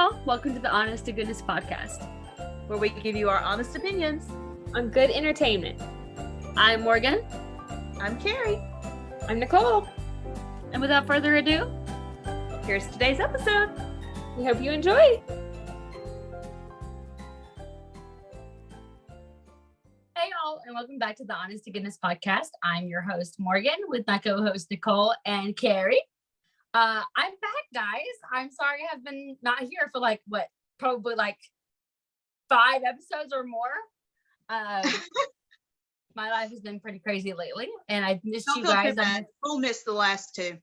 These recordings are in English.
y'all. Welcome to the Honest to Goodness podcast, where we give you our honest opinions on good entertainment. I'm Morgan. I'm Kerri. I'm Nicole. And without further ado, here's today's episode. We hope you enjoy. Hey y'all, and welcome back to the Honest to Goodness podcast. I'm your host, Morgan, with my co-host, Nicole and Kerri. I'm back, guys. I'm sorry I've been not here for probably 5 episodes or more. My life has been pretty crazy lately, and I've missed you guys. We'll miss the last 2.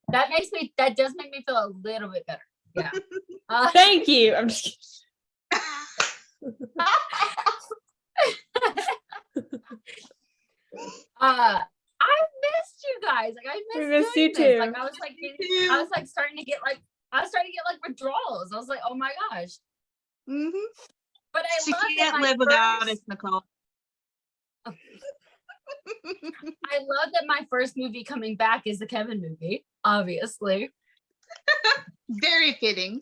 That does make me feel a little bit better. Yeah. Thank you. I'm just kidding. I missed you guys. I missed you too. I was starting to get withdrawals. I was like, oh my gosh. Mm-hmm. But she can't live without us, Nicole. I love that my first movie coming back is the Kevin movie, obviously. Very fitting.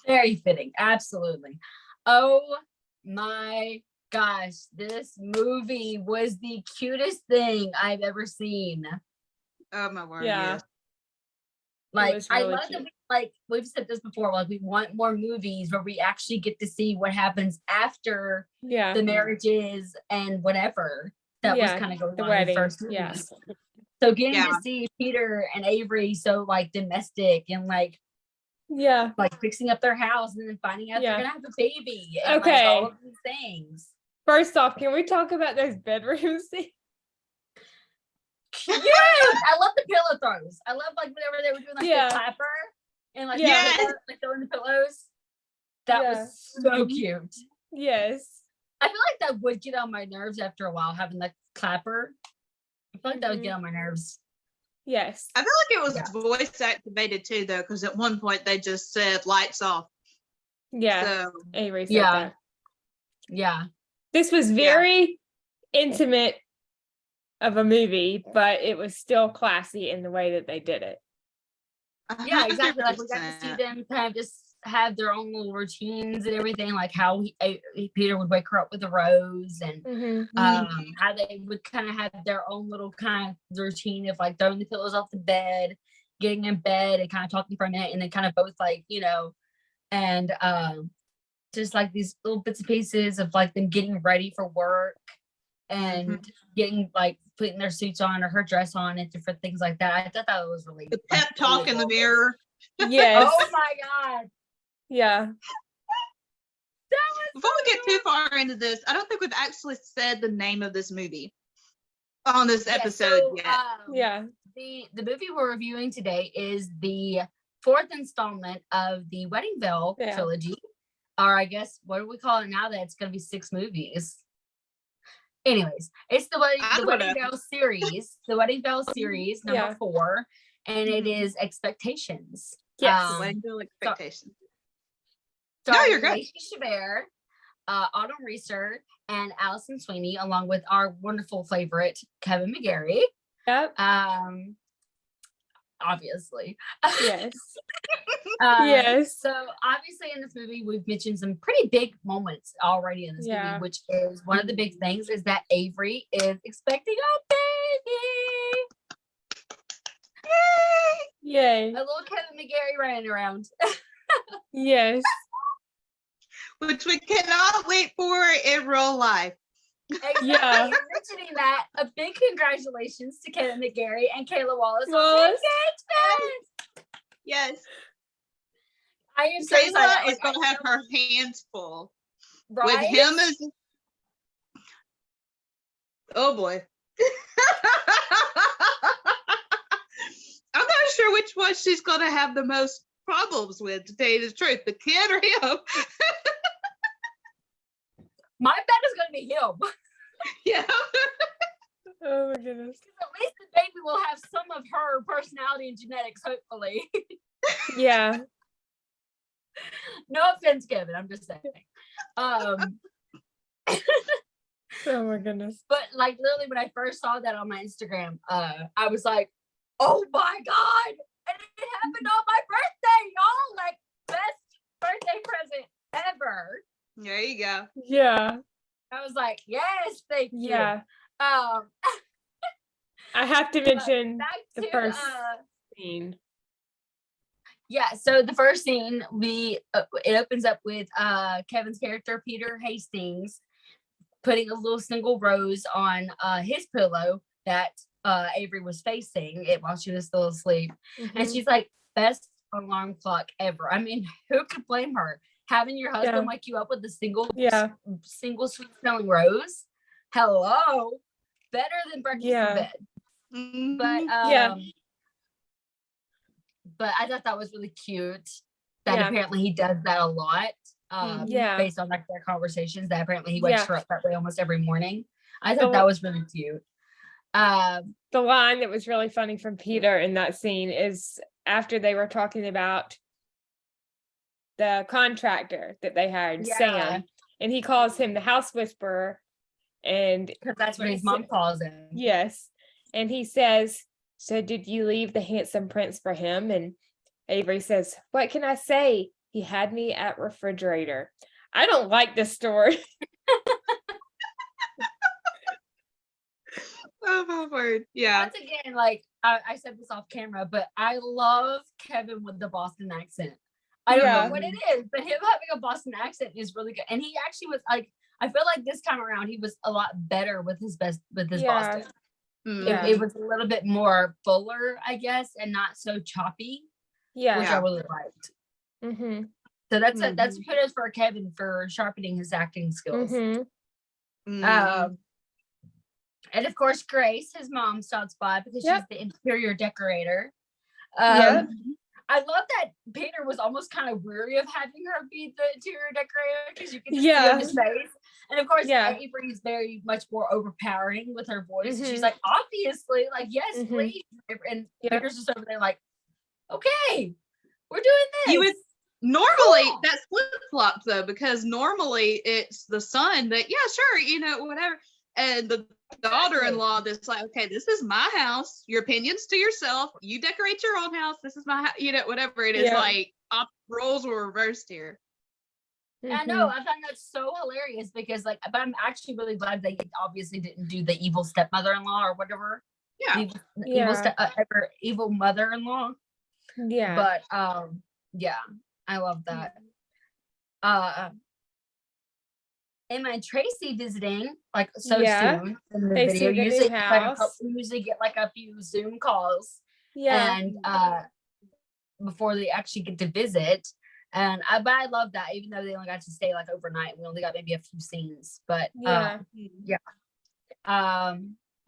Very fitting, absolutely. Oh my gosh, this movie was the cutest thing I've ever seen. Oh my word. Yeah. Really I love cute. That we've said this before, we want more movies where we actually get to see what happens after the marriages and whatever that was kind of going on in the first movie. Yes. So getting to see Peter and Avery so domestic and fixing up their house and then finding out they're gonna have a baby and all of these things. First off, can we talk about those bedroom scenes? Yes, I love the pillow throws. I love whenever they were doing the clapper and throwing the pillows. That was so cute. Yes. I feel like that would get on my nerves after a while, having the clapper. I feel like that would get on my nerves. Yes. I feel like it was voice activated too, though, because at one point they just said lights off. Yeah. So, Avery said that. Yeah. This was very intimate of a movie, but it was still classy in the way that they did it. Yeah, exactly. We got to see them kind of just have their own little routines and everything, like how Peter would wake her up with a rose and how they would kind of have their own little kind of routine of throwing the pillows off the bed, getting in bed and kind of talking for a minute, and then kind of both and just these little bits and pieces of them getting ready for work and getting putting their suits on or her dress on and different things like that. I thought that was really the pep talk in the mirror. Yes. Oh my god. Yeah. Before we get too far into this, I don't think we've actually said the name of this movie on this episode yet. The movie we're reviewing today is the 4th installment of the Wedding Veil trilogy. Or I guess, what do we call it now that it's going to be 6 movies? Anyways, it's the Wedding Veil series. The Wedding Veil series, number 4. And it is Expectations. Yes, Wedding Veil Expectations. No, you're good. Lacey Chabert, Autumn Reeser, and Allison Sweeney, along with our wonderful favorite, Kevin McGarry. Yep. Obviously. Yes. Yes. So obviously in this movie, we've mentioned some pretty big moments already in this movie, which is one of the big things is that Avery is expecting a baby. Yay. A little Kevin McGarry running around. Yes. Which we cannot wait for in real life. Exactly. Yeah. You're mentioning that. A big congratulations to Kevin McGarry and Kayla Wallace on the engagement. Yes. I am so Kayla is going to have her hands full. Right? With him as... Oh boy. I'm not sure which one she's going to have the most problems with, to tell you the truth, the kid or him. My bet is going to be him. Yeah. Oh my goodness. At least the baby will have some of her personality and genetics, hopefully. Yeah. No offense, Kevin. I'm just saying. Oh my goodness. But literally when I first saw that on my Instagram, I was like, oh my God. And it happened on my birthday. There you go. Yeah. I was like, yes, thank you. Yeah. Um, I have to mention back the to, first scene. Yeah, so the first scene, it opens up with Kevin's character, Peter Hastings, putting a little single rose on his pillow that Avery was facing it while she was still asleep. And she's like, best alarm clock ever. I mean, who could blame her? Having your husband wake you up with a single sweet smelling rose. Hello. Better than breakfast in bed. But I thought that was really cute that apparently he does that a lot. Based on like their conversations, that apparently he wakes her up that way almost every morning. I thought that was really cute. The line that was really funny from Peter in that scene is after they were talking about the contractor that they hired, Sam, and he calls him the house whisperer, and because that's what his mom calls him. Yes. And he says, so did you leave the handsome prince for him? And Avery says, what can I say? He had me at refrigerator. I don't like this story. Oh my word. Yeah. Once again, like I said this off camera, but I love Kevin with the Boston accent. I don't know what it is, but him having a Boston accent is really good. And he actually was like, I feel like this time around he was a lot better with his Boston. It was a little bit more fuller, I guess, and not so choppy. Which I really liked. So that's kudos for Kevin for sharpening his acting skills. And of course, Grace, his mom, stops by because she's the interior decorator. I love that Peter was almost kind of weary of having her be the interior decorator because you can just see his face. And of course, Avery is very much more overpowering with her voice. She's like, obviously, like, yes, please. And Peter's just over there like, okay, we're doing this. Normally that's flip-flopped though, because normally it's the son that, sure, whatever. And the daughter-in-law that's like, okay, this is my house. Your opinions to yourself. You decorate your own house. This is my house. Whatever it is, like roles were reversed here. I know. I find that so hilarious because, like, but I'm actually really glad they obviously didn't do the evil stepmother-in-law or whatever. Evil mother-in-law. Yeah. But I love that. Emma and Tracy visiting like soon in the video. We usually get like a few Zoom calls. And before they actually get to visit. And I love that, even though they only got to stay like overnight, we only got maybe a few scenes. But I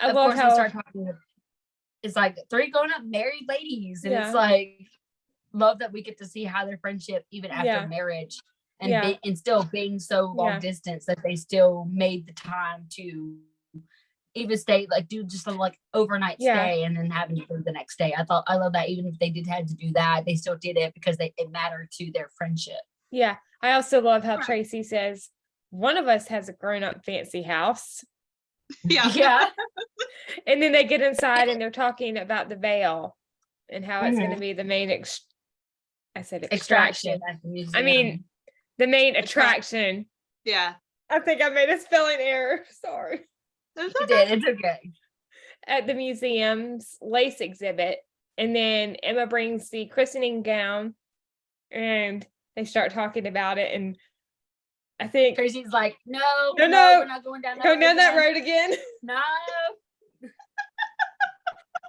love how we start talking. It's like 3 grown-up married ladies, and it's like love that we get to see how their friendship, even after marriage, and and still being so long distance, that they still made the time to even stay, like do just a like overnight stay and then having to go the next day. I love that even if they did have to do that, they still did it because it mattered to their friendship. Yeah. I also love how Tracy says, one of us has a grown-up fancy house. Yeah. And then they get inside and they're talking about the veil and how it's going to be the main extraction. I mean, the main attraction. Yeah. I think I made a spelling error. Sorry. You did. It's okay. At the museum's lace exhibit. And then Emma brings the christening gown and they start talking about it. And I think Tracy's like, no, we're not going down that road again. No.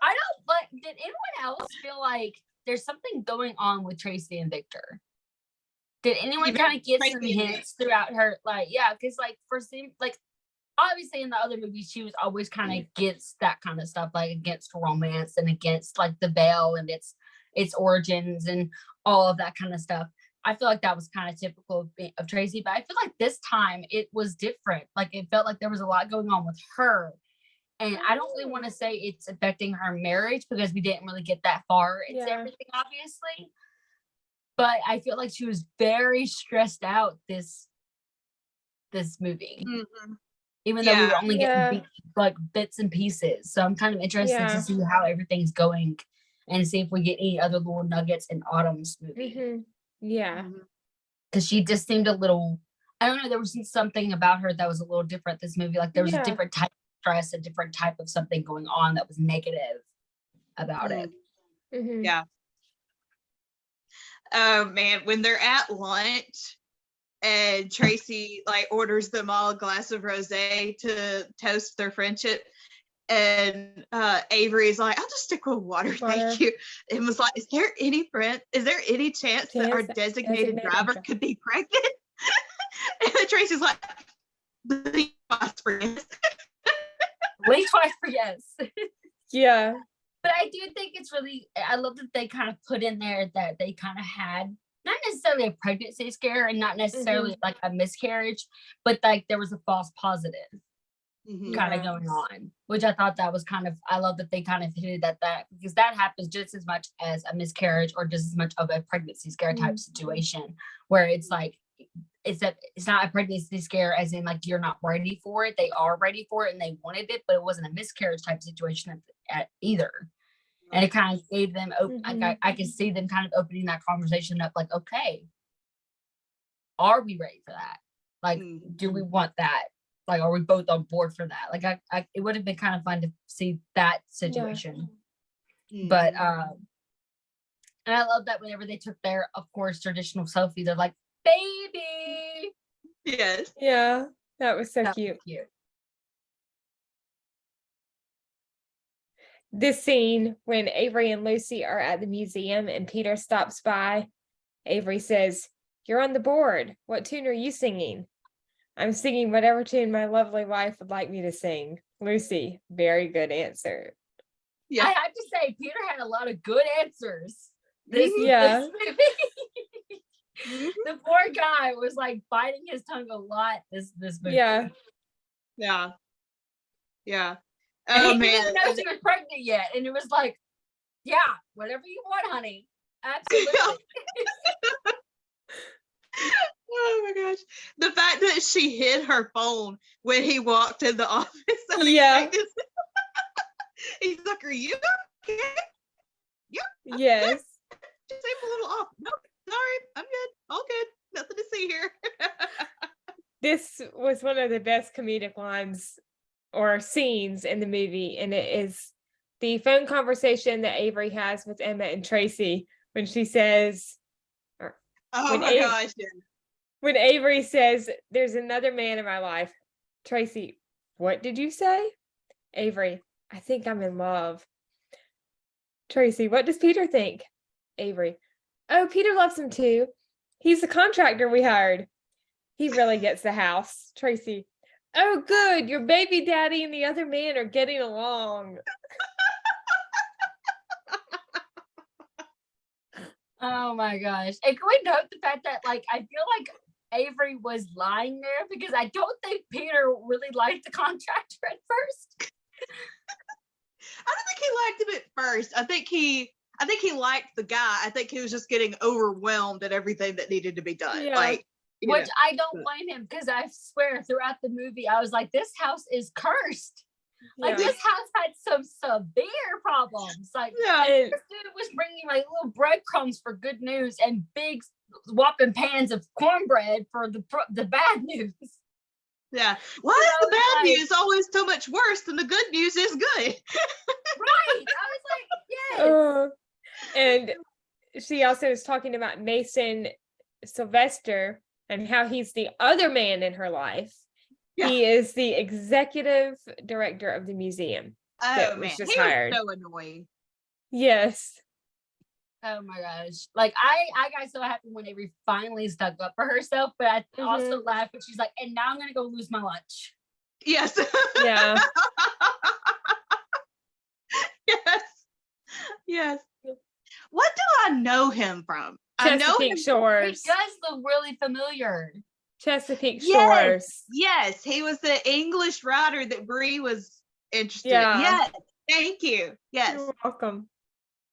I don't, but did anyone else feel like there's something going on with Tracy and Victor? Did anyone kind of get some hints throughout her, like, because like obviously in the other movies she was always kind of against that kind of stuff, like against romance and against like the veil and its origins and all of that kind of stuff. I feel like that was kind of typical of Tracy, but I feel like this time it was different. Like it felt like there was a lot going on with her. And I don't really want to say it's affecting her marriage because we didn't really get that far into everything, obviously. But I feel like she was very stressed out this movie. Mm-hmm. Even though we were only getting like bits and pieces. So I'm kind of interested to see how everything's going and see if we get any other little nuggets in Autumn's movie. Mm-hmm. Yeah. Because she just seemed a little, I don't know, there was something about her that was a little different this movie. Like there was a different type of stress, a different type of something going on that was negative about it. Yeah. Oh man, when they're at lunch and Tracy like orders them all a glass of rosé to toast their friendship, and Avery is like, I'll just stick with water. Thank you. And was like, is there any chance that our designated driver could be pregnant? And then Tracy's like, blink twice for yes. Blink twice for yes. Yeah. But I do think it's really, I love that they kind of put in there that they kind of had not necessarily a pregnancy scare and not necessarily like a miscarriage, but like there was a false positive kind of going on, which I thought that was kind of, I love that they kind of hinted at that, because that happens just as much as a miscarriage or just as much of a pregnancy scare type situation, where it's like, it's not a pregnancy scare as in like you're not ready for it. They are ready for it and they wanted it, but it wasn't a miscarriage type situation at either. And it kind of gave them, I can see them kind of opening that conversation up, like, okay, are we ready for that? Like, do we want that? Like, are we both on board for that? Like, it would have been kind of fun to see that situation. But, and I love that whenever they took their, of course, traditional selfie, they're like, baby. Yes. Yeah, that was so cute. This scene when Avery and Lucy are at the museum and Peter stops by, Avery says, "You're on the board. What tune are you singing?" "I'm singing whatever tune my lovely wife would like me to sing." Lucy, very good answer. Yeah. I have to say, Peter had a lot of good answers. This movie. The poor guy was like biting his tongue a lot this movie. Yeah. And he didn't even know she was pregnant yet. And it was like, yeah, whatever you want, honey. Absolutely. Oh my gosh. The fact that she hid her phone when he walked in the office. Yeah. He's like, are you okay? Yeah. Yes. Just seem a little off. Nope. Sorry. I'm good. All good. Nothing to see here. This was one of the best comedic lines or scenes in the movie, and it is the phone conversation that Avery has with Emma and Tracy when she says, gosh. When Avery says, "There's another man in my life." Tracy, "What did you say?" Avery, "I think I'm in love." Tracy, "What does Peter think?" Avery, "Oh, Peter loves him too. He's the contractor we hired. He really gets the house." Tracy, "Oh, good. Your baby daddy and the other man are getting along." Oh my gosh. And can we note the fact that, like, I feel like Avery was lying there because I don't think Peter really liked the contractor at first. I don't think he liked him at first. I think he liked the guy. I think he was just getting overwhelmed at everything that needed to be done. Yeah. Like, which I don't blame him, because I swear throughout the movie I was like, this house is cursed. Like this house had some severe problems. Like this dude was bringing like little breadcrumbs for good news and big whopping pans of cornbread for the bad news. Yeah. Why is the bad news always so much worse than the good news is good? Right. I was like, yes. And she also is talking about Mason Sylvester and how he's the other man in her life. Yeah. He is the executive director of the museum. Oh man, he was so annoying. Yes. Oh my gosh. Like I got so happy when Avery finally stuck up for herself, but I also laughed when she's like, and now I'm gonna go lose my lunch. Yes. Yeah. Yes. What do I know him from? Chesapeake Shores. He does look really familiar. Chesapeake Shores. Yes, he was the English writer that Bree was interested in. Yes, thank you. Yes. You're welcome.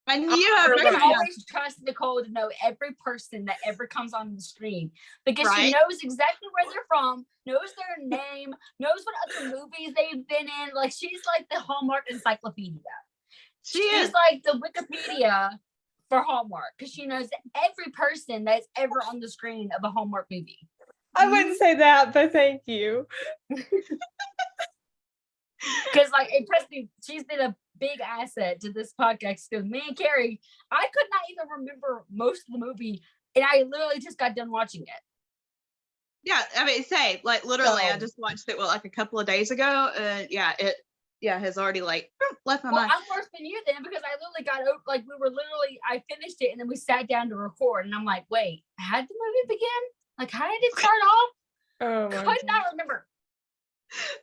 And you have always trust Nicole to know every person that ever comes on the screen, because she knows exactly where they're from, knows their name, knows what other movies they've been in. Like she's like the Hallmark encyclopedia. She's like the Wikipedia for Hallmark, because she knows every person that's ever on the screen of a Hallmark movie. I wouldn't say that, but thank you. Because like it impressed me. She's been a big asset to this podcast because me and Kerri, I could not even remember most of the movie, and I literally just got done watching it. Yeah, I mean, say like literally, I just watched it like a couple of days ago, and it has already like left my mind. I'm worse than you then because I literally got like I finished it and then we sat down to record, and I'm like, wait, how did the movie begin? Like, how did it start off? Oh, could not remember.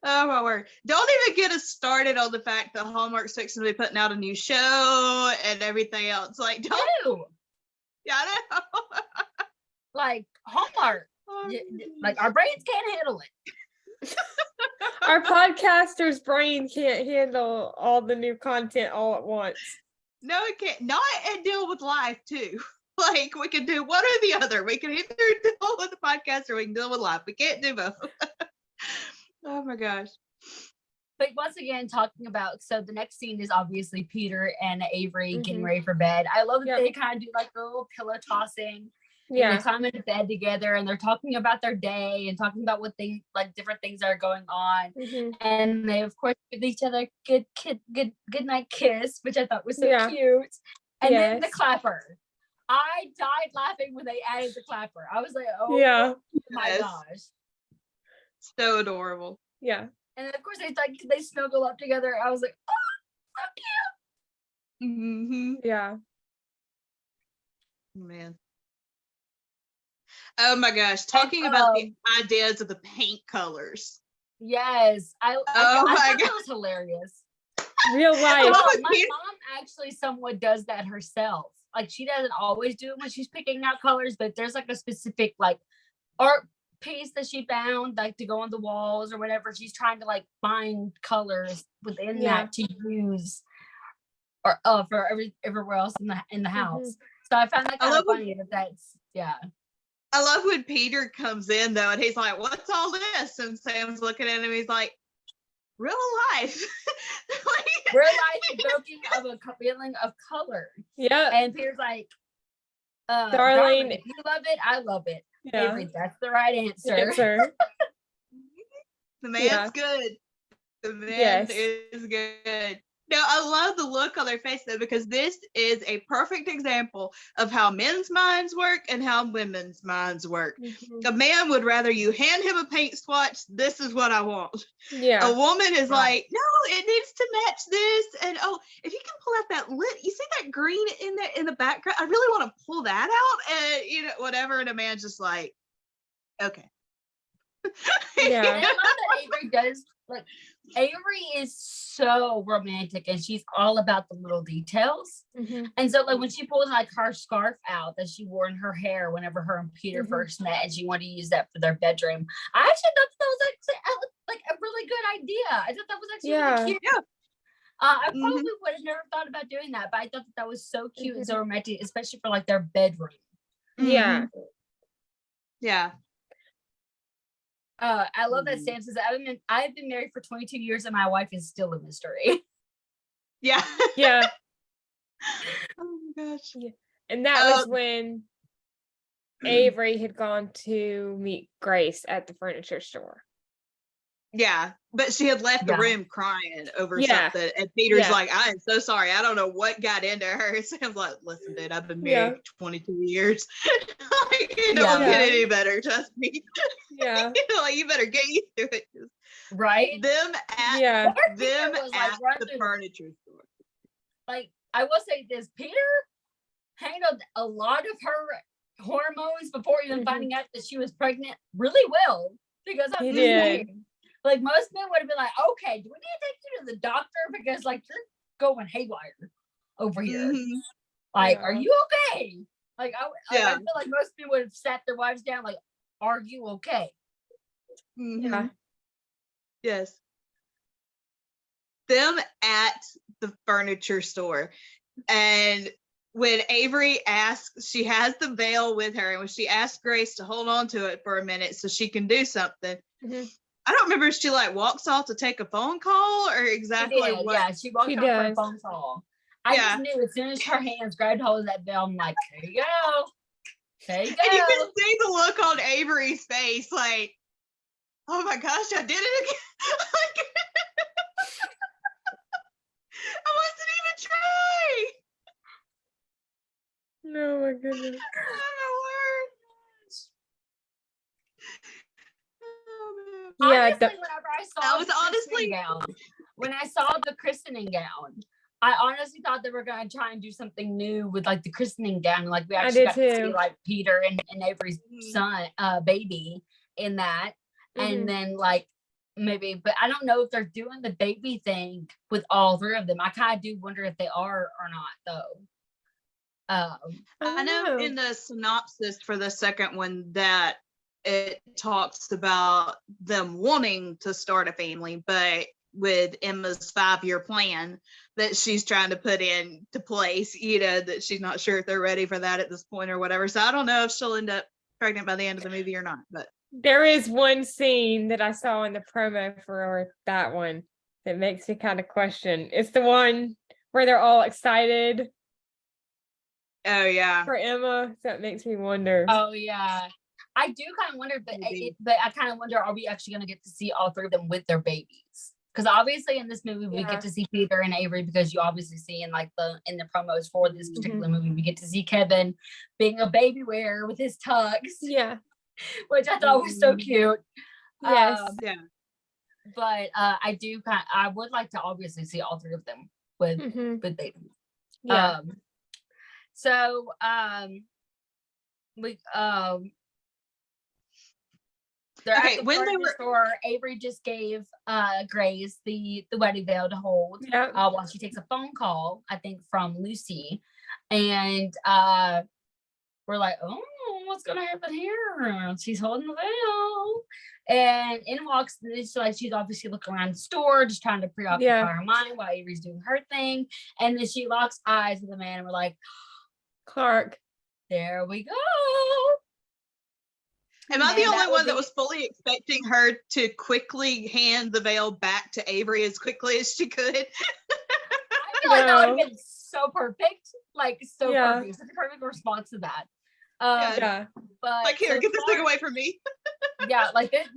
Oh my word! Don't even get us started on the fact that Hallmark's fixing to be putting out a new show and everything else. Like, don't. Yeah, I know. Like Hallmark, like our brains can't handle it. Our podcaster's brain can't handle all the new content all at once. No, it can't. Not and deal with life too. Like we can do one or the other. We can either deal with the podcast or we can deal with life. We can't do both. Oh my gosh. But once again, talking about, so the next scene is obviously Peter and Avery getting ready for bed. I love that they kind of do like a little pillow tossing. Yeah. And they climb into bed together and they're talking about their day and talking about what things, like different things that are going on. And they of course give each other good night kiss, which I thought was so cute. And then the clapper. I died laughing when they added the clapper. I was like, oh my gosh. So adorable. Yeah. And then of course they snuggle up together. I was like, oh, so cute. Yeah. Man. Oh my gosh. Talking about the ideas of the paint colors. Yes. I thought that was hilarious. Real life. My mom actually somewhat does that herself. Like she doesn't always do it when she's picking out colors, but there's like a specific like art piece that she found like to go on the walls or whatever. She's trying to like find colors within that to use or for everywhere else in the house. So I found that kind of funny that's I love when Peter comes in though and he's like, what's all this? And Sam's looking at him, he's like, real life. Real life evoking of a feeling of color. Yeah. And Peter's like, darling, if you love it, I love it. Yeah. Avery, that's the right answer. The man's good. The man is good. No, I love the look on their face though, because this is a perfect example of how men's minds work and how women's minds work. A man would rather you hand him a paint swatch. This is what I want. Yeah. A woman is like, no, it needs to match this. And if you can pull out that you see that green in the background? I really want to pull that out and whatever. And a man's just like, okay. Yeah. And I love that Avery does Avery is so romantic and she's all about the little details. And so like when she pulls like her scarf out that she wore in her hair whenever her and Peter first met and she wanted to use that for their bedroom, I actually thought that was actually like a really good idea. I thought that was actually really cute. Yeah. I probably would have never thought about doing that, but I thought that was so cute and so romantic, especially for like their bedroom. Yeah. Yeah. I love that Sam says I've been married for 22 years and my wife is still a mystery. Yeah. Yeah. Oh my gosh. Yeah. And that was when Avery had gone to meet Grace at the furniture store. Yeah, but she had left the room crying over something, and Peter's like, "I am so sorry. I don't know what got into her." Sam's like, "Listen, dude, I've been married for 22 years. It don't get any better. Trust me. Right? Them at the furniture store. Like, I will say this: Peter handled a lot of her hormones before even finding out that she was pregnant really well, because I'm just saying. Like most men would have been like, okay, do we need to take you to the doctor? Because like you're going haywire over here. Like, are you okay? Like I feel like most men would have sat their wives down like, are you okay? Yeah. Yes. Them at the furniture store. And when Avery asks, she has the veil with her, and when she asks Grace to hold on to it for a minute so she can do something. I don't remember if she walks off to take a phone call or exactly what. Yeah, she walked off for a phone call. I just knew as soon as her hands grabbed hold of that bell, I'm like, here you go. There you go. And you can see the look on Avery's face, like, oh my gosh, I did it again. Like, I wasn't even trying. No, my goodness. Oh Yeah, Yeah, honestly, whenever I saw when I saw the christening gown, I honestly thought they were gonna try and do something new with like the christening gown. Like we actually got to see like Peter and Avery's son, baby in that, and then like maybe, but I don't know if they're doing the baby thing with all three of them. I kind of do wonder if they are or not, though. I know in the synopsis for the second one that it talks about them wanting to start a family, but with Emma's 5-year plan that she's trying to put into place, you know, that she's not sure if they're ready for that at this point or whatever. So I don't know if she'll end up pregnant by the end of the movie or not, but there is one scene that I saw in the promo for that one that makes me kind of question. It's the one where they're all excited. Oh yeah, for Emma. So it makes me wonder. Oh yeah, I do kind of wonder, but I kind of wonder: are we actually going to get to see all three of them with their babies? Because obviously in this movie we get to see Peter and Avery, because you obviously see in the promos for this particular movie we get to see Kevin being a baby wearer with his tux. Yeah. Which I thought was so cute. Yes. Yeah. But I would like to obviously see all three of them with babies. Yeah. They're at the store. Avery just gave Grace the wedding veil to hold while she takes a phone call, I think from Lucy, and we're like, oh, what's gonna happen here? She's holding the veil, and in walks. She's obviously looking around the store, just trying to preoccupy her mind while Avery's doing her thing, and then she locks eyes with a man, and we're like, Clark. There we go. Am I the only one that was fully expecting her to quickly hand the veil back to Avery as quickly as she could? I feel like that would have been so perfect. Like, so perfect. Such a perfect response to that. But like, here, get this thing away from me. Like this.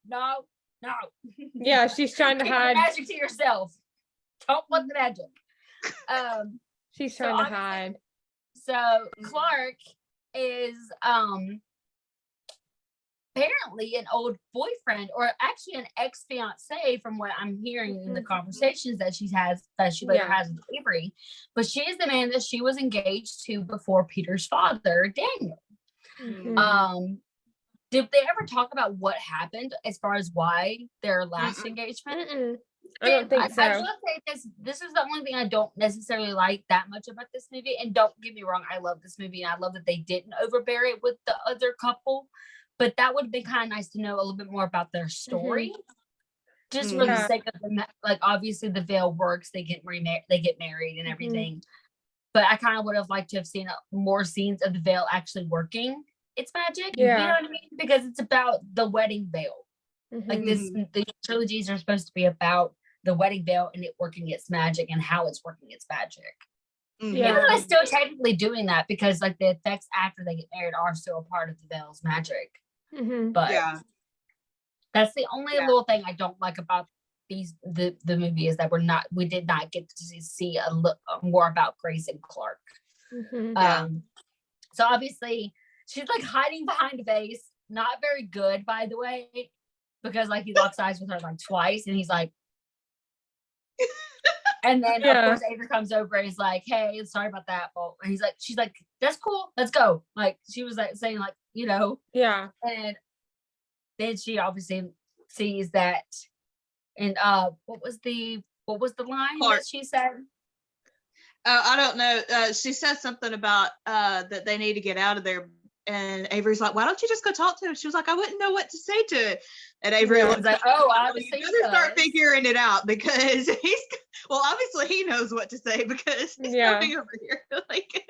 No. Yeah, she's trying to hide magic to yourself. Don't want the magic. She's trying to hide. So Clark is apparently an old boyfriend, or actually an ex-fiance, from what I'm hearing in the conversations that she later has with Avery. But she is the man that she was engaged to before Peter's father, Daniel. Did they ever talk about what happened as far as why their last engagement? I don't think so. I will say this is the only thing I don't necessarily like that much about this movie. And don't get me wrong, I love this movie, and I love that they didn't overbear it with the other couple. But that would be kind of nice to know a little bit more about their story. Just for the sake of them, like, obviously the veil works, they get married and everything. But I kind of would have liked to have seen more scenes of the veil actually working its magic. You know what I mean? Because it's about the wedding veil. Like the trilogies are supposed to be about the wedding veil and it working its magic and how it's working its magic. Even though it's still technically doing that, because like the effects after they get married are still a part of the veil's magic. But that's the only little thing I don't like about the movie, is that we did not get to see a look more about Grace and Clark. So obviously she's like hiding behind a vase, not very good, by the way, because like he locks eyes with her like twice, and he's like, and then of course Avery comes over and he's like, hey, sorry about that. Well, and she's like, that's cool, let's go. Like, she was like saying, like, and then she obviously sees that, and what was the line Clark. That she said? I don't know. She said something about that they need to get out of there. And Avery's like, why don't you just go talk to him? She was like, I wouldn't know what to say to it. And Avery was like, oh, obviously you better start figuring it out, because obviously he knows what to say, because he's coming over here. Like,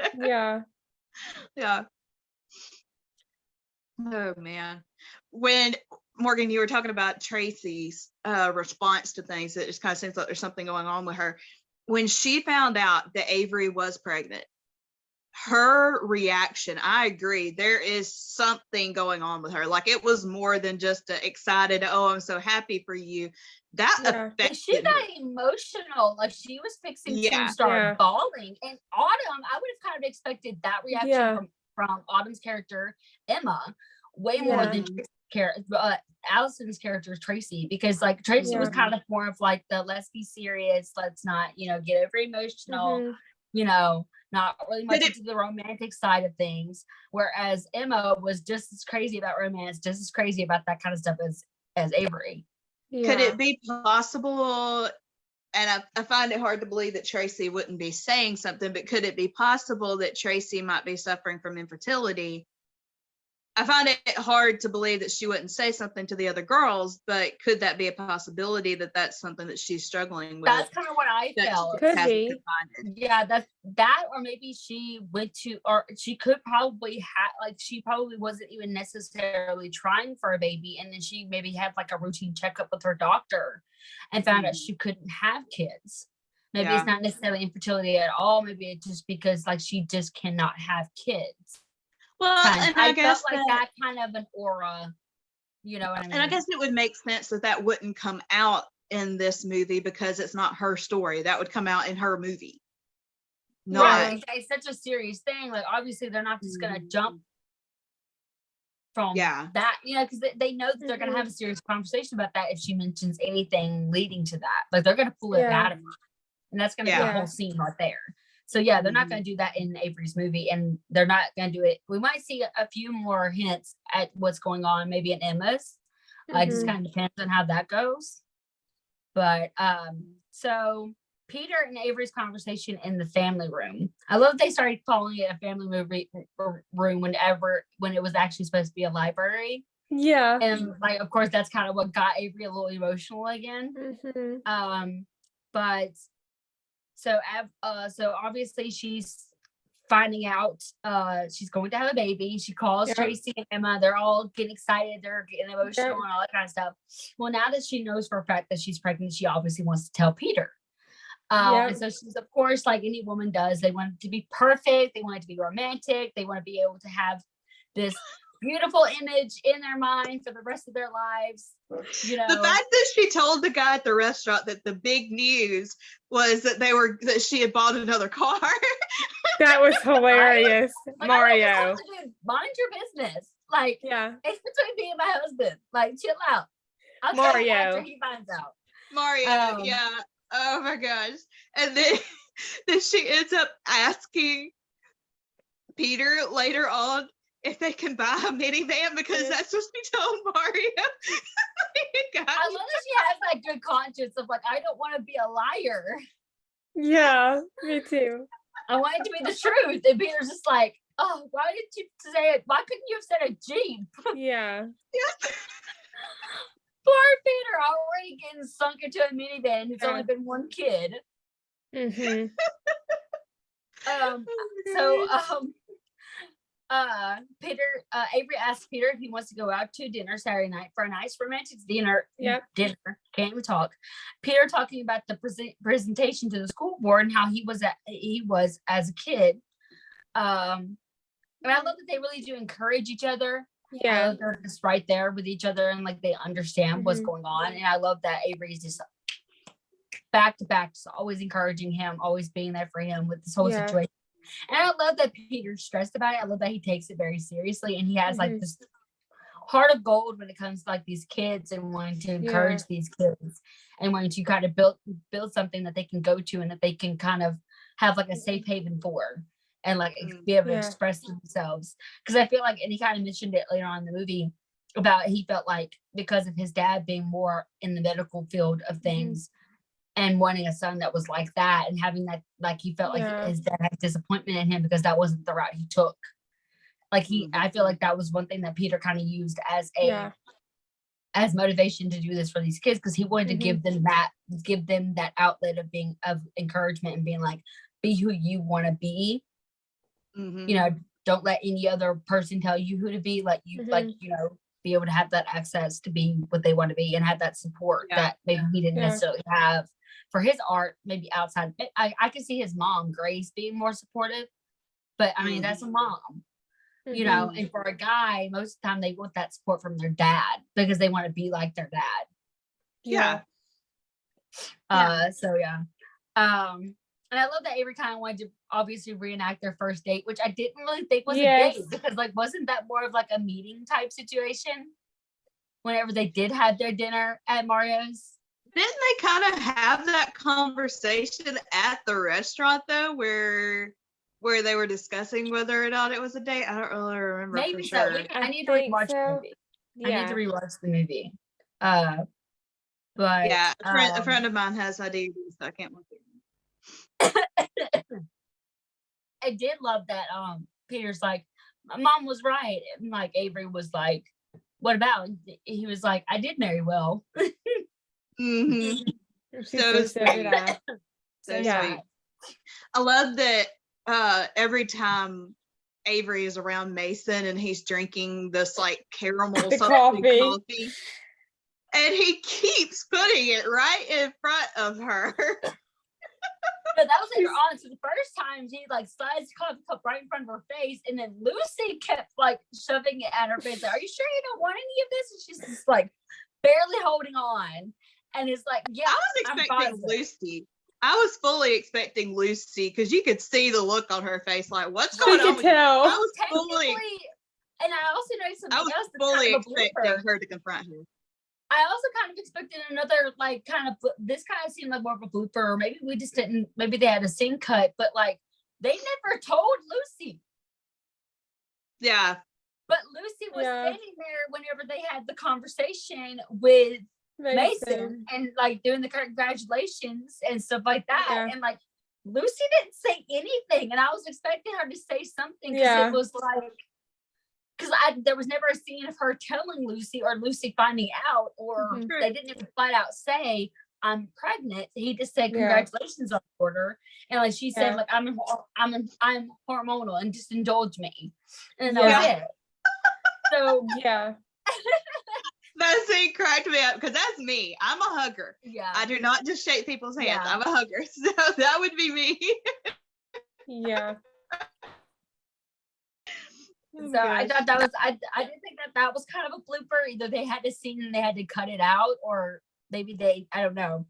Oh man. When Morgan, you were talking about Tracy's response to things, it just kind of seems like there's something going on with her. When she found out that Avery was pregnant, her reaction, I agree. There is something going on with her. Like, it was more than just excited, oh, I'm so happy for you. That affected she got her. emotional. Like, she was fixing to start bawling. And Autumn, I would have kind of expected that reaction from Autumn's character, Emma, way more than Allison's character, Tracy, because like Tracy was kind of more of like the let's be serious, let's not, get over emotional, not really much into the romantic side of things. Whereas Emma was just as crazy about romance, just as crazy about that kind of stuff as Avery. Could it be possible, and I find it hard to believe that Tracy wouldn't be saying something, but could it be possible that Tracy might be suffering from infertility? I find it hard to believe that she wouldn't say something to the other girls, but could that be a possibility that that's something that she's struggling with? That's kind of what I felt. Could be. Yeah, that, or maybe she went to, or she could probably have, like, she probably wasn't even necessarily trying for a baby, and then she maybe had like a routine checkup with her doctor and found out she couldn't have kids. Maybe it's not necessarily infertility at all. Maybe it's just because like she just cannot have kids. Well, and I guess felt like that kind of an aura, you know what I mean? And I guess it would make sense that wouldn't come out in this movie because it's not her story. That would come out in her movie. Right. It's such a serious thing. Like, obviously, they're not just going to jump from that, because they know that they're going to have a serious conversation about that if she mentions anything leading to that. Like, they're going to pull it out of her. And that's going to be a whole scene right there. So they're not going to do that in Avery's movie, and they're not going to do it. We might see a few more hints at what's going on, maybe in Emma's. It just kind of depends on how that goes. But so Peter and Avery's conversation in the family room. I love they started calling it a family movie room when it was actually supposed to be a library. Yeah. And like, of course, that's kind of what got Avery a little emotional again. But so obviously she's finding out she's going to have a baby. She calls Tracy and Emma. They're all getting excited. They're getting emotional and all that kind of stuff. Well, now that she knows for a fact that she's pregnant, she obviously wants to tell Peter. And so she's, of course, like any woman does, they want it to be perfect. They want it to be romantic. They want to be able to have this beautiful image in their mind for the rest of their lives. The fact that she told the guy at the restaurant that the big news was that she had bought another car. That was hilarious. Like, Mario, mind your business. Like, it's between me and my husband. Like, chill out. I'll tell you after he finds out. Mario, oh my gosh. And then she ends up asking Peter later on if they can buy a minivan because that's what she told Mario. I love that she has that good conscience of like, I don't want to be a liar. Yeah, me too. I want it to be the truth. And Peter's just like, oh, why did you say it? Why couldn't you have said a Jeep? Yeah. Poor Peter already getting sunk into a minivan. It's only been one kid. Avery asks Peter if he wants to go out to dinner Saturday night for a nice romantic dinner. Can't even talk. Peter talking about the presentation to the school board and how he was as a kid. And I love that they really do encourage each other. They're just right there with each other and like they understand what's going on. And I love that Avery's just back to back, just always encouraging him, always being there for him with this whole situation. And I love that Peter's stressed about it. I love that he takes it very seriously and he has like this heart of gold when it comes to like these kids and wanting to encourage these kids and wanting to kind of build something that they can go to and that they can kind of have like a safe haven for and like be able to express themselves. Because I feel like, and he kind of mentioned it later on in the movie about he felt like because of his dad being more in the medical field of things and wanting a son that was like that and having that, like he felt like his dad had disappointment in him because that wasn't the route he took. Like I feel like that was one thing that Peter kind of used as as motivation to do this for these kids because he wanted to give them that outlet of encouragement and being like, be who you want to be. Don't let any other person tell you who to be. Like you, be able to have that access to be what they want to be and have that support that maybe he didn't necessarily have for his art, maybe outside. I can see his mom, Grace, being more supportive But I mean, that's a mom, you know, and for a guy, most of the time they want that support from their dad because they want to be like their dad. Yeah. So yeah. And I love that Avery kind of wanted to obviously reenact their first date, which I didn't really think was a date because like wasn't that more of like a meeting type situation whenever they did have their dinner at Mario's? Didn't they kind of have that conversation at the restaurant though, where they were discussing whether or not it was a date? I don't really remember. Maybe for so. sure. I need to rewatch the movie. I need to rewatch the movie. But yeah, a friend of mine has my DVD, so I can't watch it. I did love that. Peter's like, my mom was right, and like Avery was like, "What about?" He was like, "I did marry well." So sweet. So sweet. I love that. Every time Avery is around Mason and he's drinking this like caramel coffee, and he keeps putting it right in front of her. But that was later on. So the first time he like slides the coffee cup right in front of her face, and then Lucy kept like shoving it at her face. Like, "Are you sure you don't want any of this?" And she's just like barely holding on. And it's like, yeah, I was expecting Lucy. I was fully expecting Lucy because you could see the look on her face, like, what's going on? Tell. I was fully, and I also know something else. I was fully expecting her to confront her. I also kind of expected another, like, kind of, this kind of seemed like more of a blooper, or maybe we just didn't, maybe they had a scene cut, but like, they never told Lucy. Yeah. But Lucy was standing there whenever they had the conversation with Mason and like doing the congratulations and stuff like that. And like, Lucy didn't say anything. And I was expecting her to say something because it was like, because there was never a scene of her telling Lucy or Lucy finding out, or they didn't even flat out say, "I'm pregnant." He just said, "Congratulations on the order," and like she said, like, I'm hormonal and just indulge me," and that was it. So that scene cracked me up because that's me. I'm a hugger. Yeah, I do not just shake people's hands. I'm a hugger, so that would be me. So I thought that was I didn't think that was kind of a blooper. Either they had a scene and they had to cut it out, or maybe I don't know.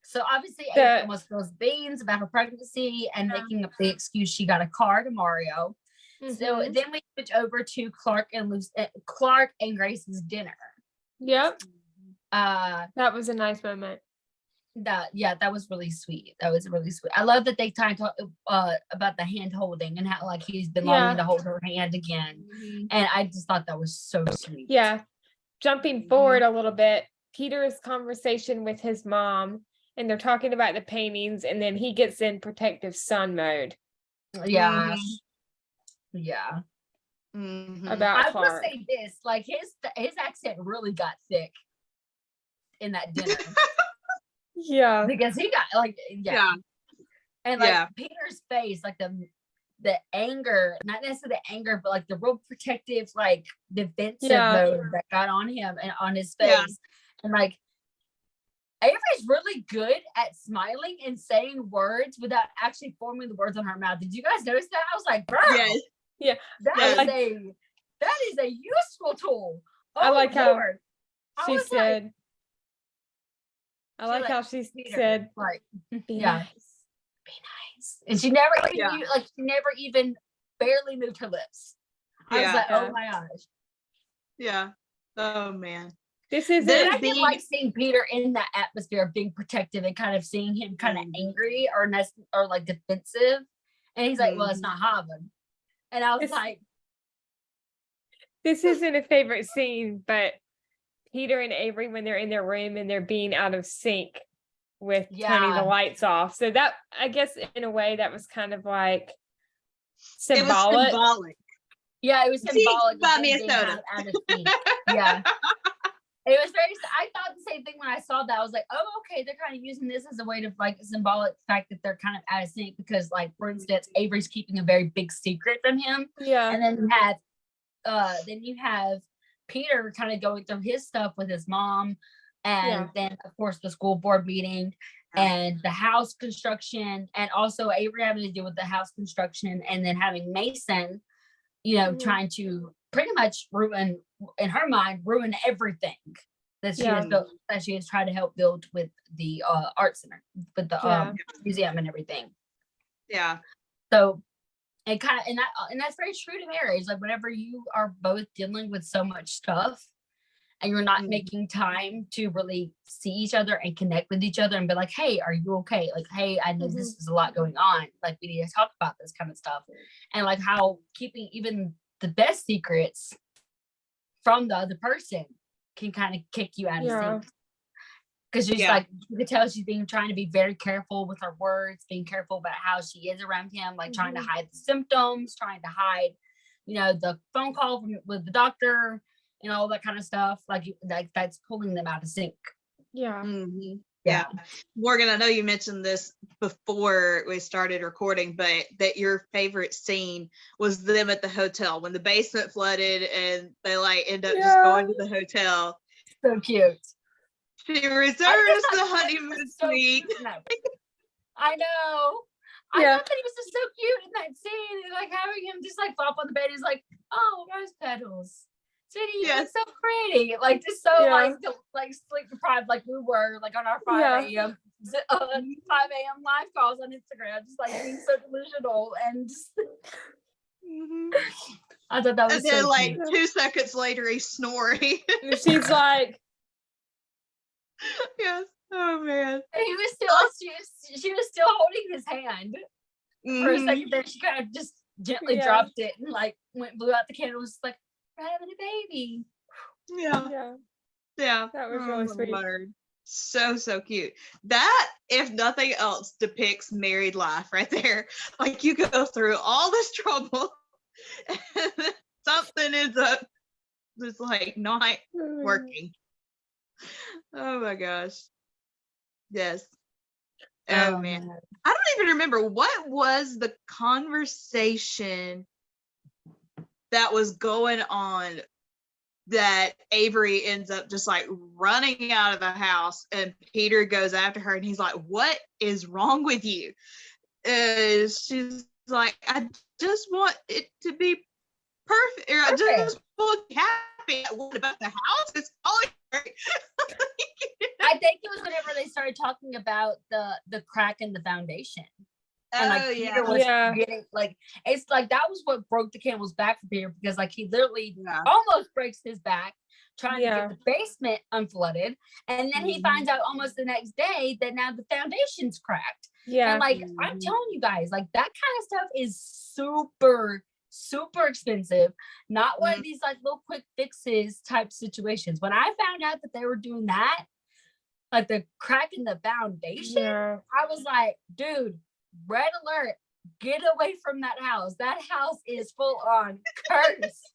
So obviously April almost spills beans about her pregnancy and making up the excuse she got a car to Mario. So then we switch over to Clark and Grace's dinner. That was a nice moment. That was really sweet. That was really sweet. I love that they talk about the hand holding and how like he's been longing to hold her hand again. And I just thought that was so sweet. Jumping forward a little bit, Peter's conversation with his mom, and they're talking about the paintings, and then he gets in protective son mode. About Clark. I will say this, like his accent really got thick in that dinner. Because he got like and like Peter's face, like the anger, not necessarily the anger, but like the real protective, like defensive mode that got on him and on his face. And like Avery's really good at smiling and saying words without actually forming the words on her mouth. Did you guys notice that? I was like, girl, that is a useful tool. I like how she said. I like how she said, like, be nice. Be nice. And she never even barely moved her lips. I was like, oh my gosh. Yeah. Oh man. This is it. I did like seeing Peter in that atmosphere of being protective and kind of seeing him kind of angry or like defensive. And he's like, well, it's not Haven. And I was like, this isn't a favorite scene, but Peter and Avery, when they're in their room and they're being out of sync with turning the lights off. So that, I guess, in a way, that was kind of like symbolic. It was symbolic. Yeah, it was symbolic. Buy me a soda. Out of sync. Yeah. It was I thought the same thing when I saw that. I was like, oh, okay, they're kind of using this as a way to like symbolic fact that they're kind of out of sync because, like, for instance, Avery's keeping a very big secret from him. And then you have Peter kind of going through his stuff with his mom And then of course the school board meeting and the house construction, and also Avery having to deal with the house construction, and then having Mason, you know, trying to pretty much ruin, in her mind, ruin everything that she has built, that she has tried to help build with the art center, with the museum and everything. Yeah. So it kind of, and that's very true to marriage. Like whenever you are both dealing with so much stuff and you're not making time to really see each other and connect with each other and be like, hey, are you okay? Like, hey, I know this is a lot going on. Like we need to talk about this kind of stuff. And like how keeping even the best secrets from the other person can kind of kick you out of sync. Because she's like, you could tell she's trying to be very careful with her words, being careful about how she is around him, like trying to hide the symptoms, trying to hide, you know, the phone call with the doctor and all that kind of stuff. Like that's pulling them out of sync. Yeah. Yeah. Morgan, I know you mentioned this before we started recording, but that your favorite scene was them at the hotel when the basement flooded and they like end up just going to the hotel. So cute. She reserves the honeymoon suite. I know. I thought that he was just so cute in that scene. And like having him just like flop on the bed. He's like, oh, rose petals. Sweetie, you look so pretty. Like just so like sleep deprived like we were like on our 5 a.m. 5 a.m. live calls on Instagram. Just like being so delusional and just I thought that was and then so like cute. 2 seconds later he's snoring. She's like, yes. Oh man. And he was still she was still holding his hand for a second there. She kind of just gently dropped it and like blew out the candle. Was just like, we're having a baby. Yeah. That was really sweet. Word. So cute. That, if nothing else, depicts married life right there. Like you go through all this trouble and then something ends up just like not working. Oh my gosh. Yes. Oh man. I don't even remember what was the conversation that was going on that Avery ends up just like running out of the house and Peter goes after her and he's like, what is wrong with you? She's like, I just want it to be perfect. Or I just want to be happy. What about the house? It's falling. I think it was whenever they started talking about the crack in the foundation. And like Peter was getting like, it's like that was what broke the camel's back for Peter, because like he literally almost breaks his back trying to get the basement unflooded, and then he finds out almost the next day that now the foundation's cracked. And like I'm telling you guys, like that kind of stuff is super expensive. Not one of these like little quick fixes type situations. When I found out that they were doing that, like the crack in the foundation, I was like, dude, red alert, get away from that house. That house is full on cursed.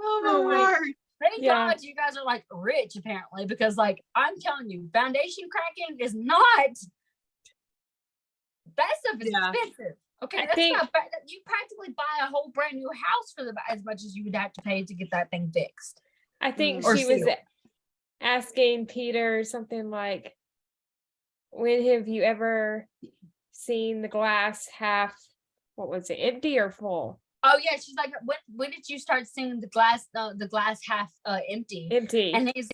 Oh my word. Thank God you guys are like rich apparently, because like I'm telling you, foundation cracking is not, that stuff is expensive. Okay, that's not, you practically buy a whole brand new house for as much as you would have to pay to get that thing fixed. I think she was asking Peter something like, when have you ever seen the glass half, what was it, empty or full? Oh yeah, she's like, when did you start seeing the glass half empty? Empty. And he's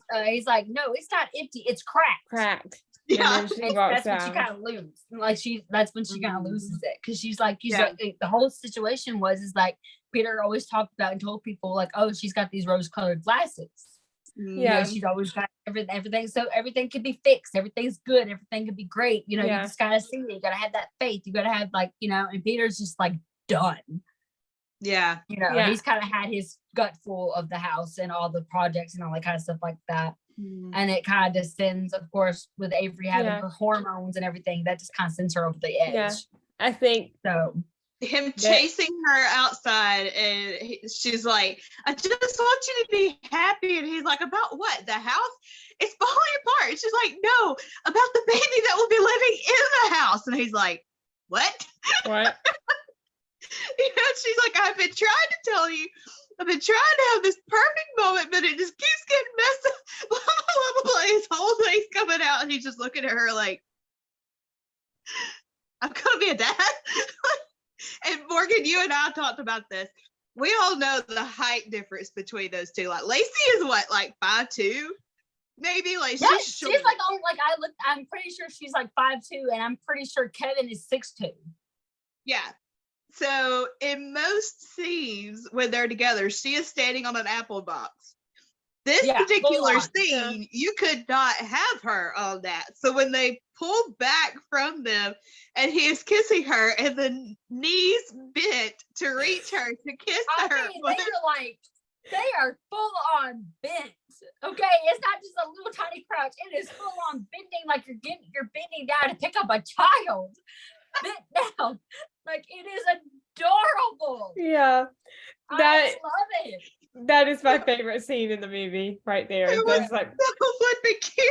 like, no, it's not empty, it's cracked. Yeah, that's when she kind of loses. Like that's when she kind of loses it, because she's like, the whole situation is like Peter always talked about and told people like, oh, she's got these rose-colored glasses. You know, she's always got everything, so everything can be fixed, everything's good, everything can be great. You know, you just gotta see it, you gotta have that faith, you gotta have like, you know, and Peter's just like done. Yeah. You know, he's kind of had his gut full of the house and all the projects and all that kind of stuff like that. And it kind of descends, of course, with Avery having her hormones and everything, that just kind of sends her over the edge. I think so. Him chasing her outside, and she's like, I just want you to be happy. And he's like, about what? The house? It's falling apart. And she's like, no, about the baby that will be living in the house. And he's like, what? What? You know, she's like, I've been trying to tell you I've been trying to have this perfect moment, but it just keeps getting messed up. Blah, blah, blah, blah. His whole thing's coming out, and he's just looking at her like, I'm gonna be a dad. And Morgan, you and I talked about this. We all know the height difference between those two. Like Lacey is what, like 5'2"? Maybe like yeah, she's like on like I'm pretty sure she's like 5'2", and I'm pretty sure Kevin is 6'2". Yeah. So in most scenes when they're together, she is standing on an apple box. This particular scene, you could not have her on that. So when they pulled back from them and he is kissing her and the knees bent to reach her to kiss her. They are full on bent. Okay, it's not just a little tiny crouch. It is full on bending, like you're bending down to pick up a child. Bent down, like it is adorable. Yeah, I love it. That is my favorite scene in the movie, right there. It was like so flipping cute.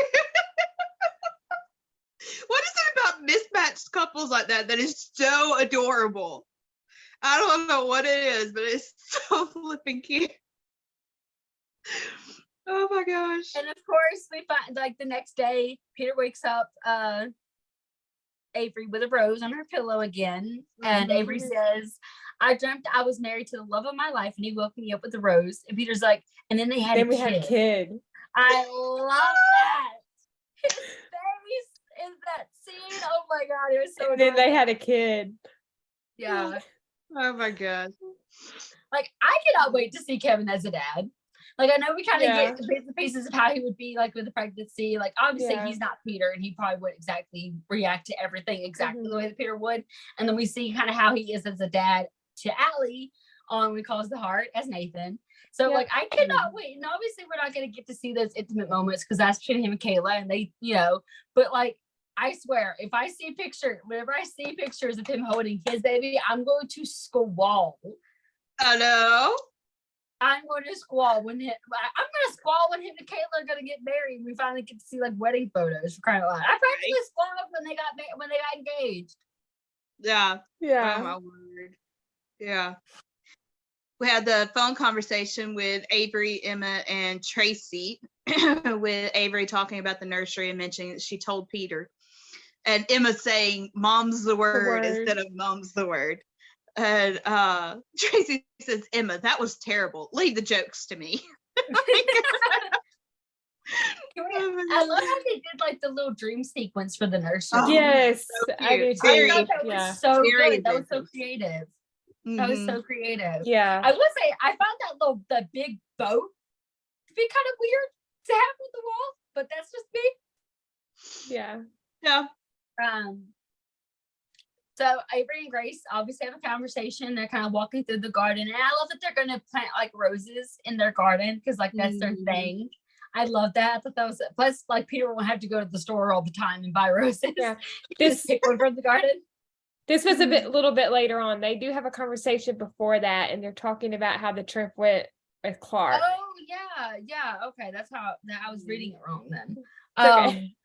What is it about mismatched couples like that is so adorable? I don't know what it is, but it's so flipping cute. Oh my gosh. And of course, we find like the next day, Peter wakes up Avery with a rose on her pillow again. And Avery says, I dreamt I was married to the love of my life, and he woke me up with a rose. And Peter's like, and then we had a kid. I love that. His face in that scene. Oh my god, it was so. And then they had a kid. Yeah. Oh my god. Like I cannot wait to see Kevin as a dad. Like I know we kind of get the bits and pieces of how he would be like with the pregnancy. Like obviously he's not Peter, and he probably would exactly react to everything exactly the way that Peter would. And then we see kind of how he is as a dad to Allie on When He Calls the Heart as Nathan. So like I cannot wait. And obviously we're not going to get to see those intimate moments because that's between him and Kayla, and they, but like I swear, if I see a picture, whenever I see pictures of him holding his baby, I'm going to squall. I know. I'm going to squall when him and Kayla are going to get married. We finally get to see like wedding photos for crying out loud. I practically squalled when they got engaged. Yeah. Yeah. Oh my word. Yeah. We had the phone conversation with Avery, Emma, and Tracy, with Avery talking about the nursery and mentioning that she told Peter, and Emma saying "mom's the word" instead of "mom's the word." And Tracy says, Emma, that was terrible. Leave the jokes to me. I love how they did like the little dream sequence for the nursery. Oh, yes, so I do too. I thought that was so good. That was so creative. That was so creative. Yeah. I will say I found the big boat to be kind of weird to have on the wall, but that's just me. Yeah. Yeah. So Avery and Grace obviously have a conversation. They're kind of walking through the garden, and I love that they're going to plant like roses in their garden because like that's their thing. I love that. I thought that was plus like Peter won't have to go to the store all the time and buy roses. Yeah, just pick one from the garden. This was a little bit later on. They do have a conversation before that, and they're talking about how the trip went with Clark. Oh yeah. Okay, that's how I was reading it wrong then. Okay.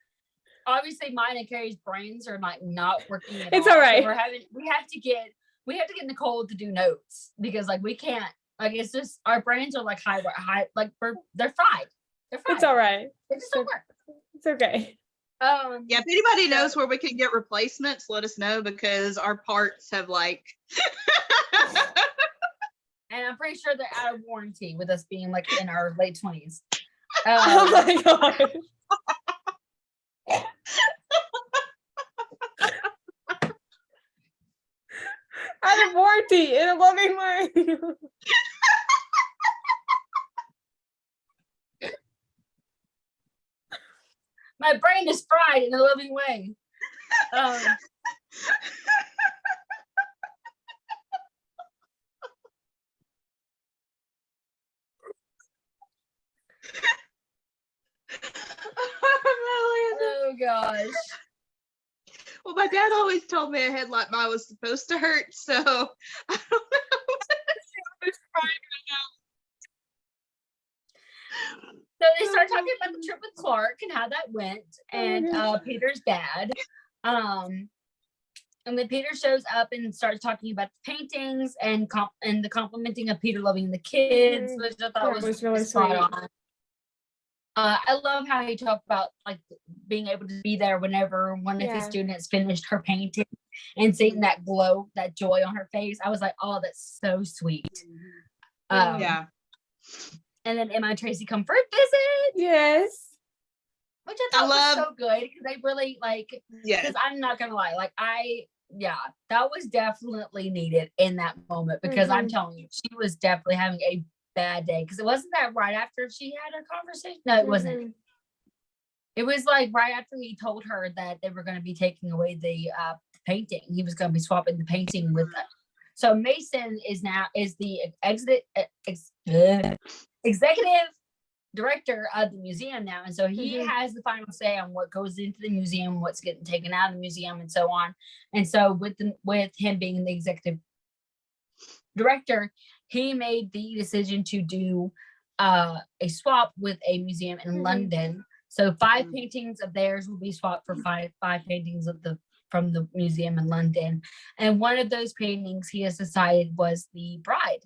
Obviously mine and Kerri's brains are like not working at all. It's all. all right. So we have to get Nicole to do notes because like we can't, like it's just our brains are like high like they're fried. It's all right. They just don't work. It's okay. Yeah, if anybody knows where we can get replacements, let us know because our parts have like and I'm pretty sure they're out of warranty with us being like in our late 20s. Oh my god. Out of warranty in a loving way. My brain is fried in a loving way. Oh gosh. Well, my dad always told me a head like mine was supposed to hurt, so I don't know. So they start talking about the trip with Clark and how that went, and Peter's dad. And And then Peter shows up and starts talking about the paintings and the complimenting of Peter loving the kids, which I thought was really spot on. I love how he talked about like being able to be there whenever one of his students finished her painting and seeing that glow, that joy on her face. I was like, oh, that's so sweet. And then Emma and Tracy come for a visit. Yes. Which I thought was so good because they really like, because I'm not gonna lie, like that was definitely needed in that moment because I'm telling you, she was definitely having a bad day because it wasn't that right after she had a conversation. No, it wasn't. It was like right after he told her that they were going to be taking away the painting. He was going to be swapping the painting with them. So Mason is the executive director of the museum now, and so he has the final say on what goes into the museum, what's getting taken out of the museum, and so on. And so with him being the executive director, he made the decision to do a swap with a museum in London. So 5 paintings of theirs will be swapped for five paintings from the museum in London. And one of those paintings he has decided was the bride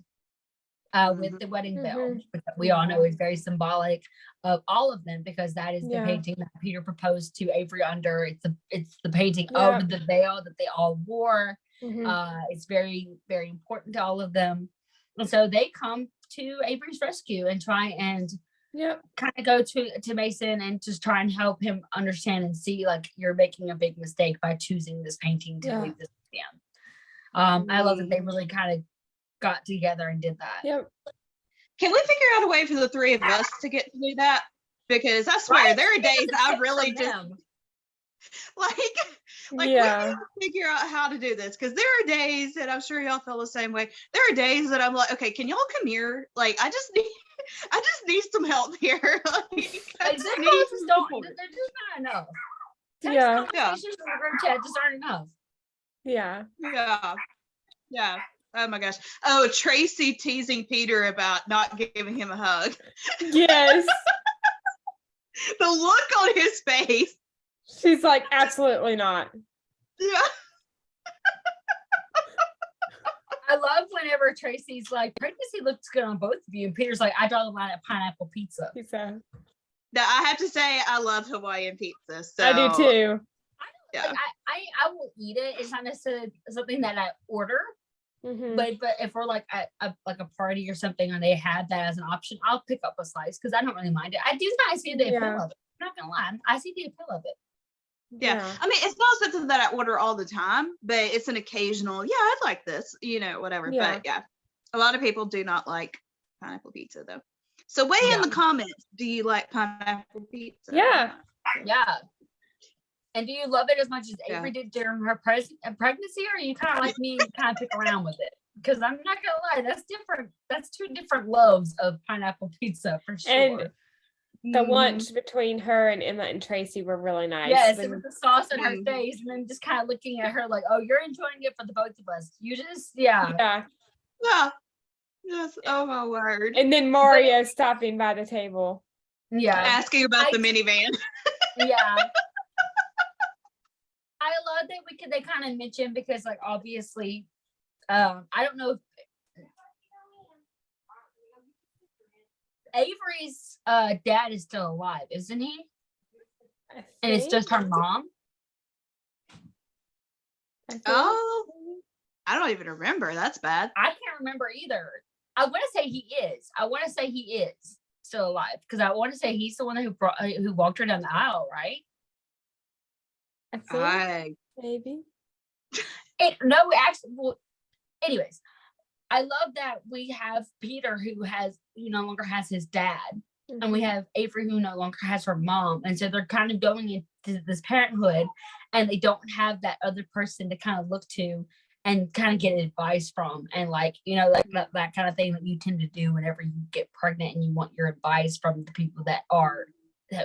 with the wedding bell, which we all know is very symbolic of all of them because that is the painting that Peter proposed to Avery under. It's the painting of the veil that they all wore. It's very, very important to all of them. And so they come to Avery's rescue and try and kind of go to Mason and just try and help him understand and see like you're making a big mistake by choosing this painting to leave this museum. I love that they really kind of got together and did that. Can we figure out a way for the 3 of us to get to do that? Because I swear there are days I really just like we need to figure out how to do this because there are days that I'm sure y'all feel the same way. There are days that I'm like, okay, can y'all come here? Like I just need some help here. They're just not enough. Conversations in the group chat just aren't enough. Yeah. Oh my gosh. Oh, Tracy teasing Peter about not giving him a hug. Yes. The look on his face. She's like, absolutely not. Yeah. I love whenever Tracy's like, pregnancy looks good on both of you. And Peter's like, I draw the line at pineapple pizza. Now, I have to say, I love Hawaiian pizza. So I do too. I will eat it. It's not necessarily something that I order. But if we're like at a party or something and they have that as an option, I'll pick up a slice because I don't really mind it. I see the appeal of it. I'm not gonna lie, I see the appeal of it. Yeah. I mean, it's not something that I order all the time, but it's an occasional, I'd like this, whatever. But a lot of people do not like pineapple pizza though. So weigh in the comments. Do you like pineapple pizza? Yeah. And do you love it as much as Avery did during her pregnancy, or you kind of like me and kind of pick around with it? Because I'm not gonna lie, that's different. That's 2 different loves of pineapple pizza for sure. And the lunch between her and Emma and Tracy were really nice. Yes, and with the sauce on her face, and then just kind of looking at her like, "Oh, you're enjoying it for the both of us." You just, Yes. Oh my word. And then Mario stopping by the table. Asking about the minivan. I love that they kind of mentioned because like obviously I don't know if Avery's dad is still alive, isn't he? And it's just her mom. Oh, I don't even remember. That's bad. I can't remember either. I want to say he is still alive because I want to say he's the one who walked her down the aisle, right? Maybe. Anyways, I love that we have Peter who no longer has his dad, and we have Avery who no longer has her mom, and so they're kind of going into this parenthood, and they don't have that other person to kind of look to and kind of get advice from, and like that kind of thing that you tend to do whenever you get pregnant and you want your advice from the people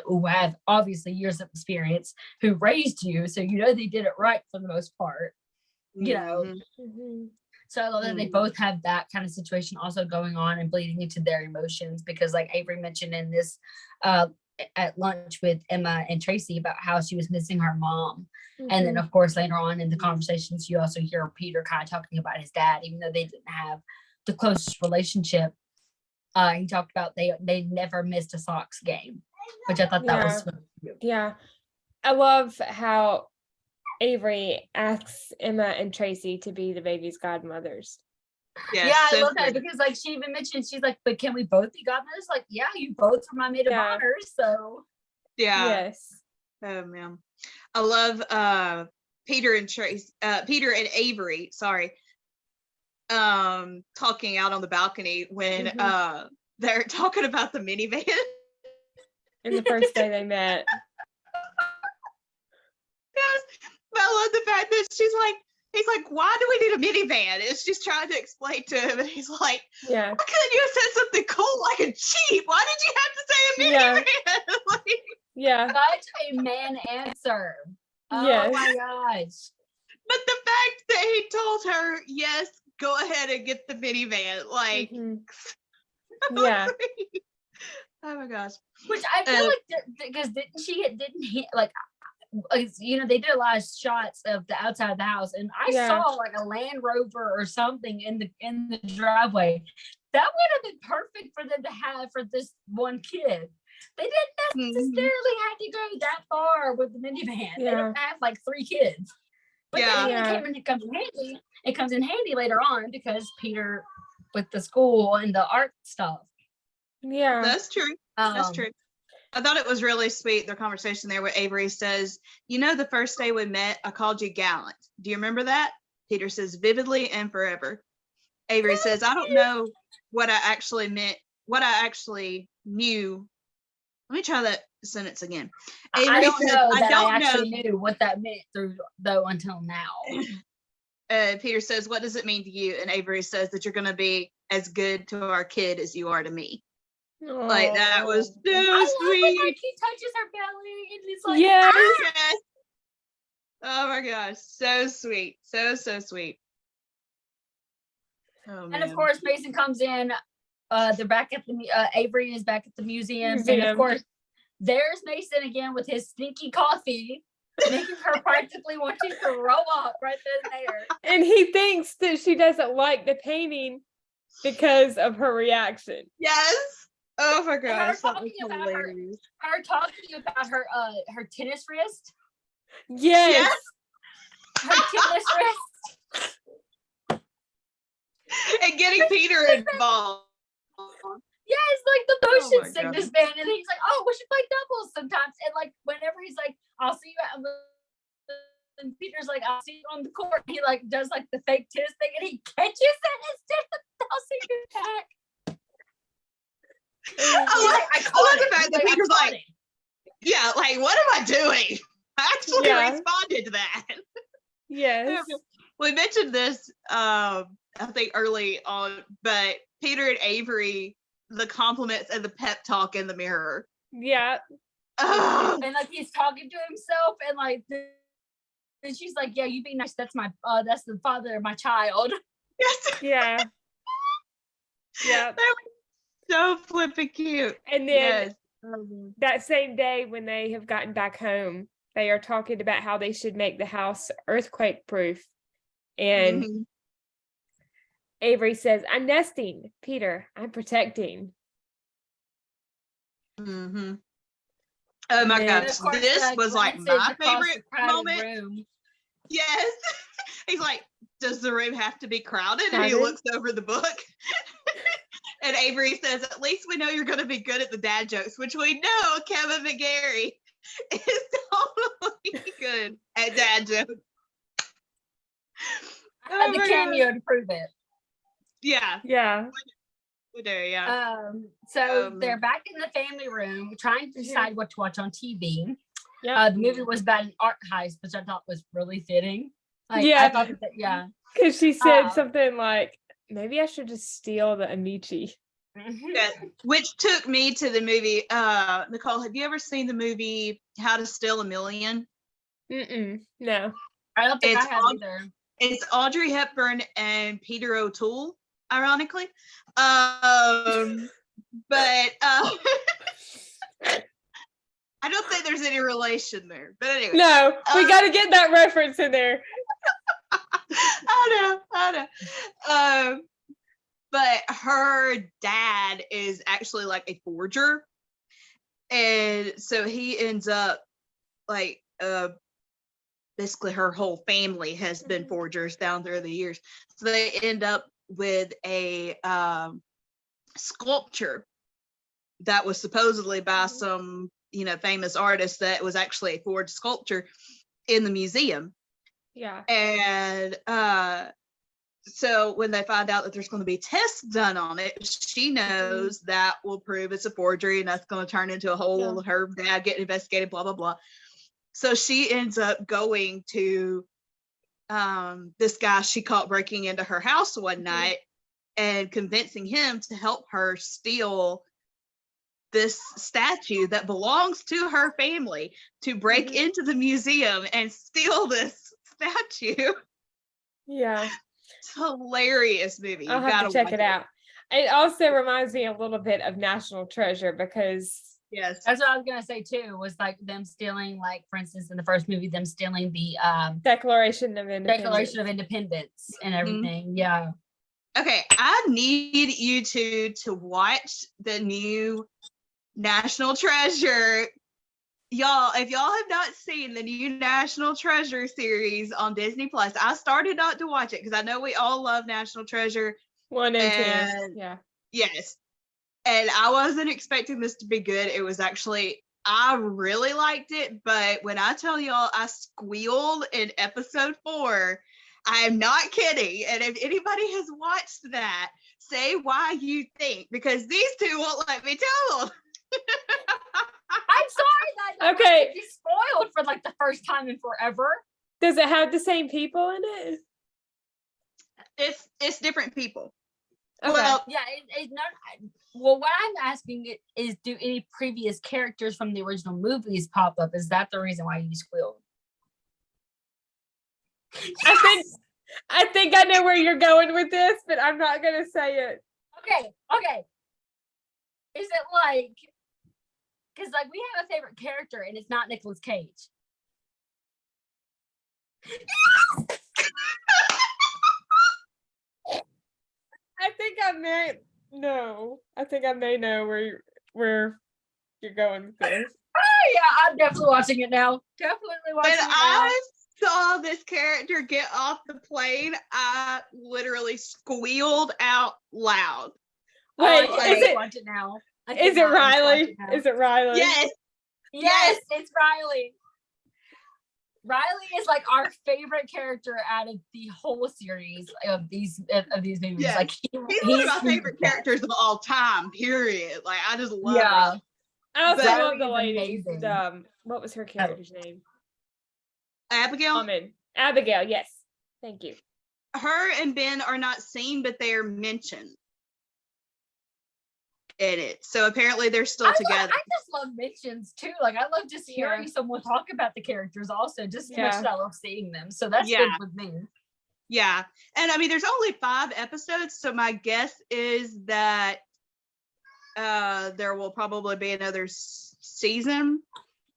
who have obviously years of experience, who raised you, so they did it right for the most part, So I love that they both have that kind of situation also going on and bleeding into their emotions because like Avery mentioned in this at lunch with Emma and Tracy about how she was missing her mom. And then, of course, later on in the conversations, you also hear Peter kind of talking about his dad, even though they didn't have the closest relationship. He talked about they never missed a Sox game, which I thought that was cute. Yeah. I love how Avery asks Emma and Tracy to be the baby's godmothers. Yes, yeah, I love that because like she even mentioned, she's like, but can we both be godmothers? Like, yeah, you both are my maid of honor, so Yes. Oh man, I love Peter and Avery. Sorry, talking out on the balcony when they're talking about the minivan. And the first day they met. Yes, but I love the fact that he's like, why do we need a minivan? And she's trying to explain to him, and he's like, yeah, why couldn't you have said something cool like a Jeep? Why did you have to say a minivan? Like, yeah, such a man answer. Oh yes. my gosh. But the fact that he told her, yes, go ahead and get the minivan, like, yeah. Oh my gosh. Which I feel like because didn't he like you know, they did a lot of shots of the outside of the house, and I saw like a Land Rover or something in the driveway. That would have been perfect for them to have for this one kid. They didn't necessarily have to go that far with the minivan. They don't have like 3 kids. But then it comes in handy. It comes in handy later on because Peter with the school and the art stuff. Yeah. That's true. That's true. I thought it was really sweet, their conversation there where Avery says, you know, the first day we met, I called you gallant. Do you remember that? Peter says, vividly and forever. Avery says, I don't know what I actually meant, what I actually knew. Let me try that sentence again. Avery I don't says, know I that don't I actually know. knew what that meant though until now. Peter says, what does it mean to you? And Avery says that you're going to be as good to our kid as you are to me. Aww. Like, that was so sweet. When, like, he touches her belly and he's like, yes. Yes. Oh my gosh, so sweet, so sweet. Oh, man. And of course, Mason comes in. They're back at the Avery is back at the museum, and of course, there's Mason again with his stinky coffee, making her practically wanting to throw up right then and there. And he thinks that she doesn't like the painting because of her reaction. Yes. Oh my gosh, her talking about her tennis wrist. Yes. Her tennis wrist. And getting Peter involved. Yes, like the motion sickness man, and he's like, "Oh, we should play doubles sometimes." And like whenever he's like, "I'll see you at," and Peter's like, "I'll see you on the court." He like does like the fake tennis thing, and he catches it instead of "I'll see you back." I love the fact that Peter's like, "Yeah, like what am I doing?" I actually responded to that. Yes. We mentioned this, I think early on, but Peter and Avery, the compliments and the pep talk in the mirror. Yeah. And like he's talking to himself, and like, and she's like, "Yeah, you be nice. That's that's the father of my child." Yes. Yeah. Yeah. That was so flippin' cute. And then that same day when they have gotten back home, they are talking about how they should make the house earthquake proof. And Avery says, I'm nesting. Peter, I'm protecting. Oh my gosh, this was like my favorite moment. Room. Yes. He's like, does the room have to be crowded? And he looks over the book. And Avery says, at least we know you're going to be good at the dad jokes, which we know Kevin McGarry is totally good at dad jokes. I had the cameo to prove it. Yeah. Yeah. We do, yeah. So they're back in the family room trying to decide what to watch on TV. Yeah. The movie was about an art heist, which I thought was really fitting. Like, yeah. I thought that, because she said something like, maybe I should just steal the Amici. Yeah, which took me to the movie. Nicole, have you ever seen the movie How to Steal a Million? No. I don't think I have either. It's Audrey Hepburn and Peter O'Toole, ironically. But I don't think there's any relation there. But anyway. No, we got to get that reference in there. I know. But her dad is actually like a forger. And so he ends up like, basically her whole family has been forgers down through the years. So they end up with a sculpture that was supposedly by some, famous artist that was actually a forged sculpture in the museum. Yeah. And so when they find out that there's going to be tests done on it, she knows that will prove it's a forgery, and that's going to turn into a whole her dad getting investigated, blah, blah, blah. So she ends up going to this guy she caught breaking into her house one night and convincing him to help her steal this statue that belongs to her family, to break into the museum and steal this statue. Yeah. It's a hilarious movie. I'll have to check it out. It also reminds me a little bit of National Treasure because yes, that's what I was gonna say too, was like them stealing, like for instance in the first movie, them stealing the Declaration of Independence and everything. Yeah. Okay, I need you to watch the new National Treasure. Y'all, if y'all have not seen the new National Treasure series on Disney Plus, I started not to watch it because I know we all love National Treasure 1 and 2. Yeah. Yes. And I wasn't expecting this to be good. It was actually, I really liked it, but when I tell y'all I squealed in episode 4, I am not kidding. And if anybody has watched that, say why you think, because these two won't let me tell them. I'm sorry that okay. You spoiled for like the first time in forever. Does it have the same people in it? It's different people. Okay. Well, yeah, it's not. Well, what I'm asking is, do any previous characters from the original movies pop up? Is that the reason why you squealed? Yes! I think I know where you're going with this, but I'm not gonna say it. Okay. Is it like, because like we have a favorite character and it's not Nicolas Cage? I think I may know where you're going with this. Oh yeah, I'm definitely watching it now. Definitely watching it now. I saw this character get off the plane, I literally squealed out loud. Wait, watch it now. Is it Riley? Is it Riley? Yes, it's Riley. Riley is like our favorite character out of the whole series of these movies. Yes. Like he's one of my favorite characters of all time. Period. Like I just love Riley. I also love the lady. What was her character's name? Abigail. Abigail. Yes. Thank you. Her and Ben are not seen, but they are mentioned in it. So apparently they're still together. I just love mentions too. Like I love just hearing someone talk about the characters also, just as much as I love seeing them. So that's good with me. Yeah. And I mean, there's only 5 episodes. So my guess is that there will probably be another season,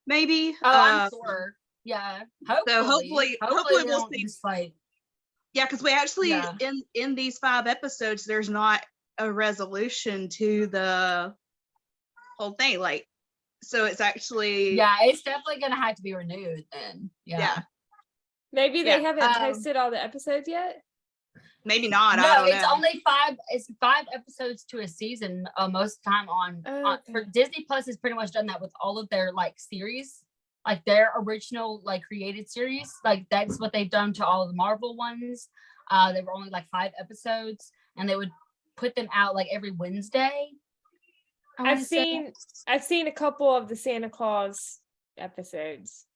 maybe. Oh, I'm sure. Yeah. Hopefully we'll see. Yeah, because we actually in these 5 episodes, there's not a resolution to the whole thing. Like, so it's actually it's definitely gonna have to be renewed then. Yeah. Maybe they haven't posted all the episodes yet. Maybe not. No, I don't it's know. only 5. It's 5 episodes to a season. Most of the time on for Disney Plus has pretty much done that with all of their like series, like their original like created series. Like that's what they've done to all of the Marvel ones. They were only like 5 episodes, and they would put them out like every Wednesday. I've seen a couple of the Santa Claus episodes.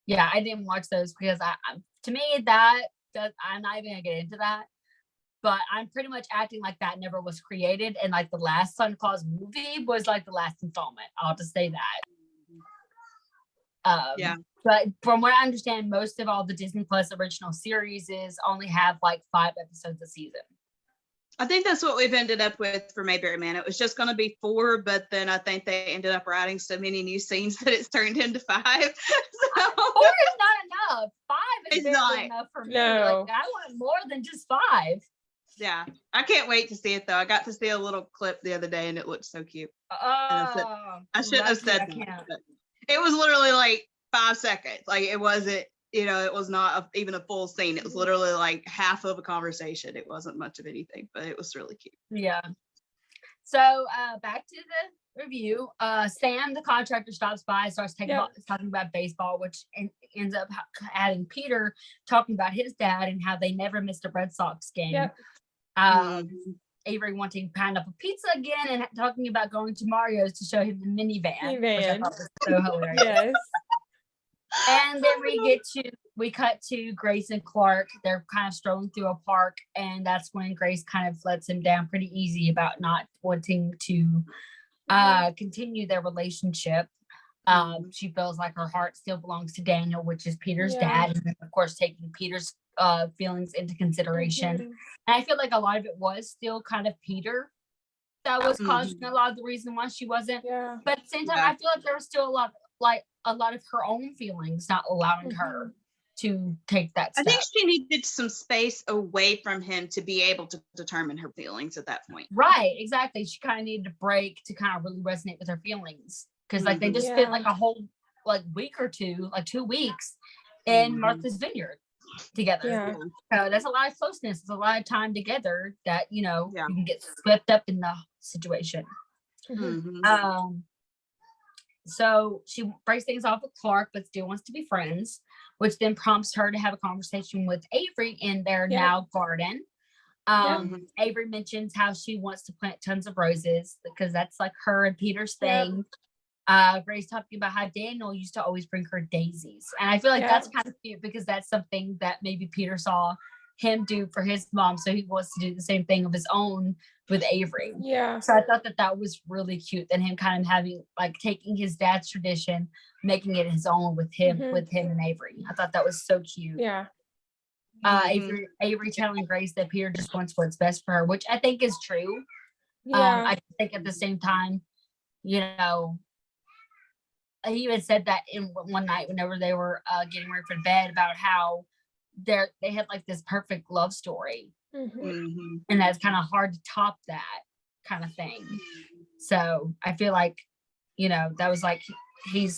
Yeah, I didn't watch those because to me I'm not even gonna get into that. But I'm pretty much acting like that never was created, and like the last Santa Claus movie was like the last installment. I'll just say that. But from what I understand, most of all the Disney Plus original series only have like 5 episodes a season. I think that's what we've ended up with for Mayberry Man. It was just going to be 4, but then I think they ended up writing so many new scenes that it's turned into 5. So 4 is not enough. 5 is It's barely not. enough for me. No. Like, I want more than just 5. Yeah, I can't wait to see it though. I got to see a little clip the other day and it looked so cute. I shouldn't have said that, but it was literally like 5 seconds. Like it wasn't, it was not even a full scene. It was literally like half of a conversation. It wasn't much of anything, but it was really cute. Yeah. So back to the review. Sam, the contractor, stops by, starts talking about baseball, which ends up adding Peter talking about his dad and how they never missed a Red Sox game. Yep. Avery wanting pineapple pizza again and talking about going to Mario's to show him the minivan. Which I thought was so hilarious. Yes. And then we cut to Grace and Clark. They're kind of strolling through a park, and that's when Grace kind of lets him down pretty easy about not wanting to continue their relationship. She feels like her heart still belongs to Daniel, which is Peter's dad, and then of course taking Peter's feelings into consideration. And I feel like a lot of it was still kind of Peter that was causing a lot of the reason why she wasn't. But at the same time, I feel like there was still a lot of her own feelings not allowing her to take that step. I think she needed some space away from him to be able to determine her feelings at that point. Right, exactly. She kind of needed a break to kind of really resonate with her feelings. Because like they just spent like a whole week or two, like 2 weeks in Martha's Vineyard together. So that's a lot of closeness. It's a lot of time together that, you can get swept up in the situation. So she breaks things off with Clark, but still wants to be friends, which then prompts her to have a conversation with Avery in their now garden. Avery mentions how she wants to plant tons of roses because that's like her and Peter's thing. Grace talking about how Daniel used to always bring her daisies. And I feel like that's kind of cute because that's something that maybe Peter saw him do for his mom. So he wants to do the same thing of his own with Avery. So I thought that was really cute. And him kind of having taking his dad's tradition, making it his own with him and Avery. I thought that was so cute. Avery telling Grace that Peter just wants what's best for her, which I think is true. I think at the same time, he even said that in one night whenever they were getting ready for bed about how they had this perfect love story. And that's kind of hard to top that kind of thing. So I feel like, that was he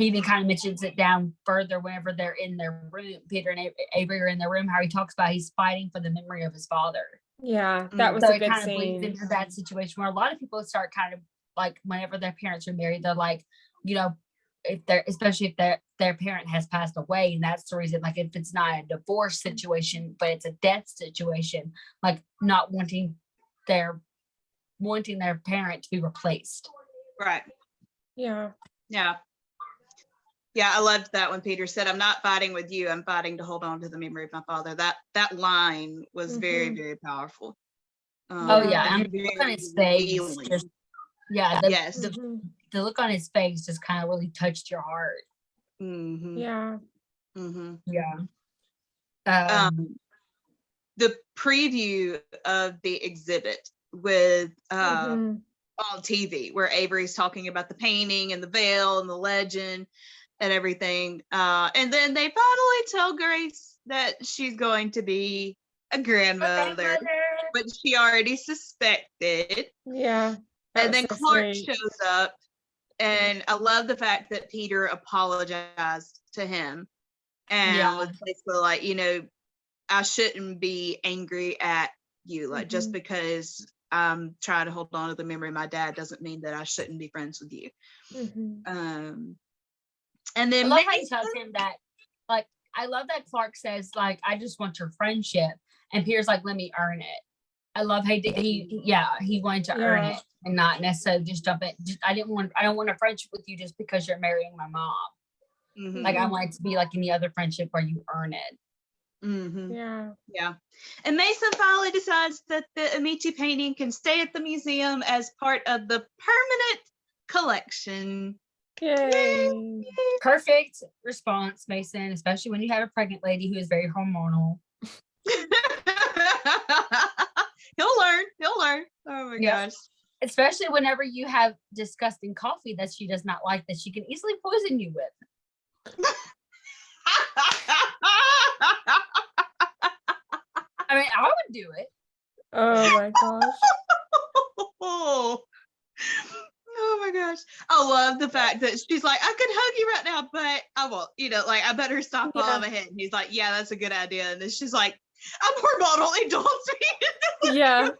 even kind of mentions it down further whenever they're in their room. Peter and Avery are in their room, how he talks about he's fighting for the memory of his father. That was a good kind scene. of bleeds into that situation where a lot of people start kind of whenever their parents are married, they're especially if their parent has passed away, and that's the reason, if it's not a divorce situation but it's a death situation, not wanting their parent to be replaced. Right. I loved that when Peter said, "I'm not fighting with you, I'm fighting to hold on to the memory of my father." That line was very, very powerful. And the look on his face the look on his face just kind of really touched your heart. The preview of the exhibit with on TV where Avery's talking about the painting and the veil and the legend and everything, and then they finally tell Grace that she's going to be a grandmother, but she already suspected. And then Clark shows up, and I love the fact that Peter apologized to him and was basically I shouldn't be angry at you. Just because I'm trying to hold on to the memory of my dad doesn't mean that I shouldn't be friends with you. And then I love how he tells him that, I love that Clark says, I just want your friendship. And Peter's let me earn it. I love how he wanted to earn it and not necessarily just jump in. I don't want a friendship with you just because you're marrying my mom. I want it to be like any other friendship where you earn it. And Mason finally decides that the Amici painting can stay at the museum as part of the permanent collection. Yay. Perfect response, Mason, especially when you have a pregnant lady who is very hormonal. He'll my gosh. Especially whenever you have disgusting coffee that she does not like, that she can easily poison you with. I mean, I would do it. Oh my gosh. Oh my gosh. I love the fact that she's like, I could hug you right now, but I won't, like I better stop while I'm ahead. And he's like, yeah, that's a good idea. And then she's like, I'm hormonally dolphin. Yeah.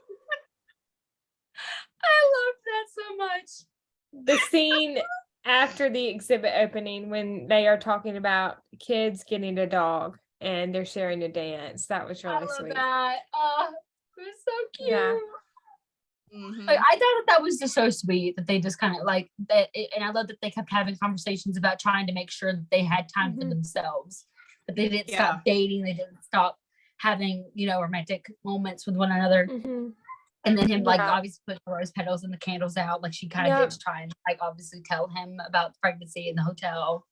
I love that so much. The scene after the exhibit opening when they are talking about kids getting a dog and they're sharing a dance. That was really sweet. I love that. Oh, it was so cute. Yeah. Like, I thought that was just so sweet that they just kind of like that, and I love that they kept having conversations about trying to make sure that they had time for themselves, that they didn't stop dating, they didn't stop having romantic moments with one another. And then him like obviously put the rose petals and the candles out, like she kind of did try and like obviously tell him about the pregnancy in the hotel.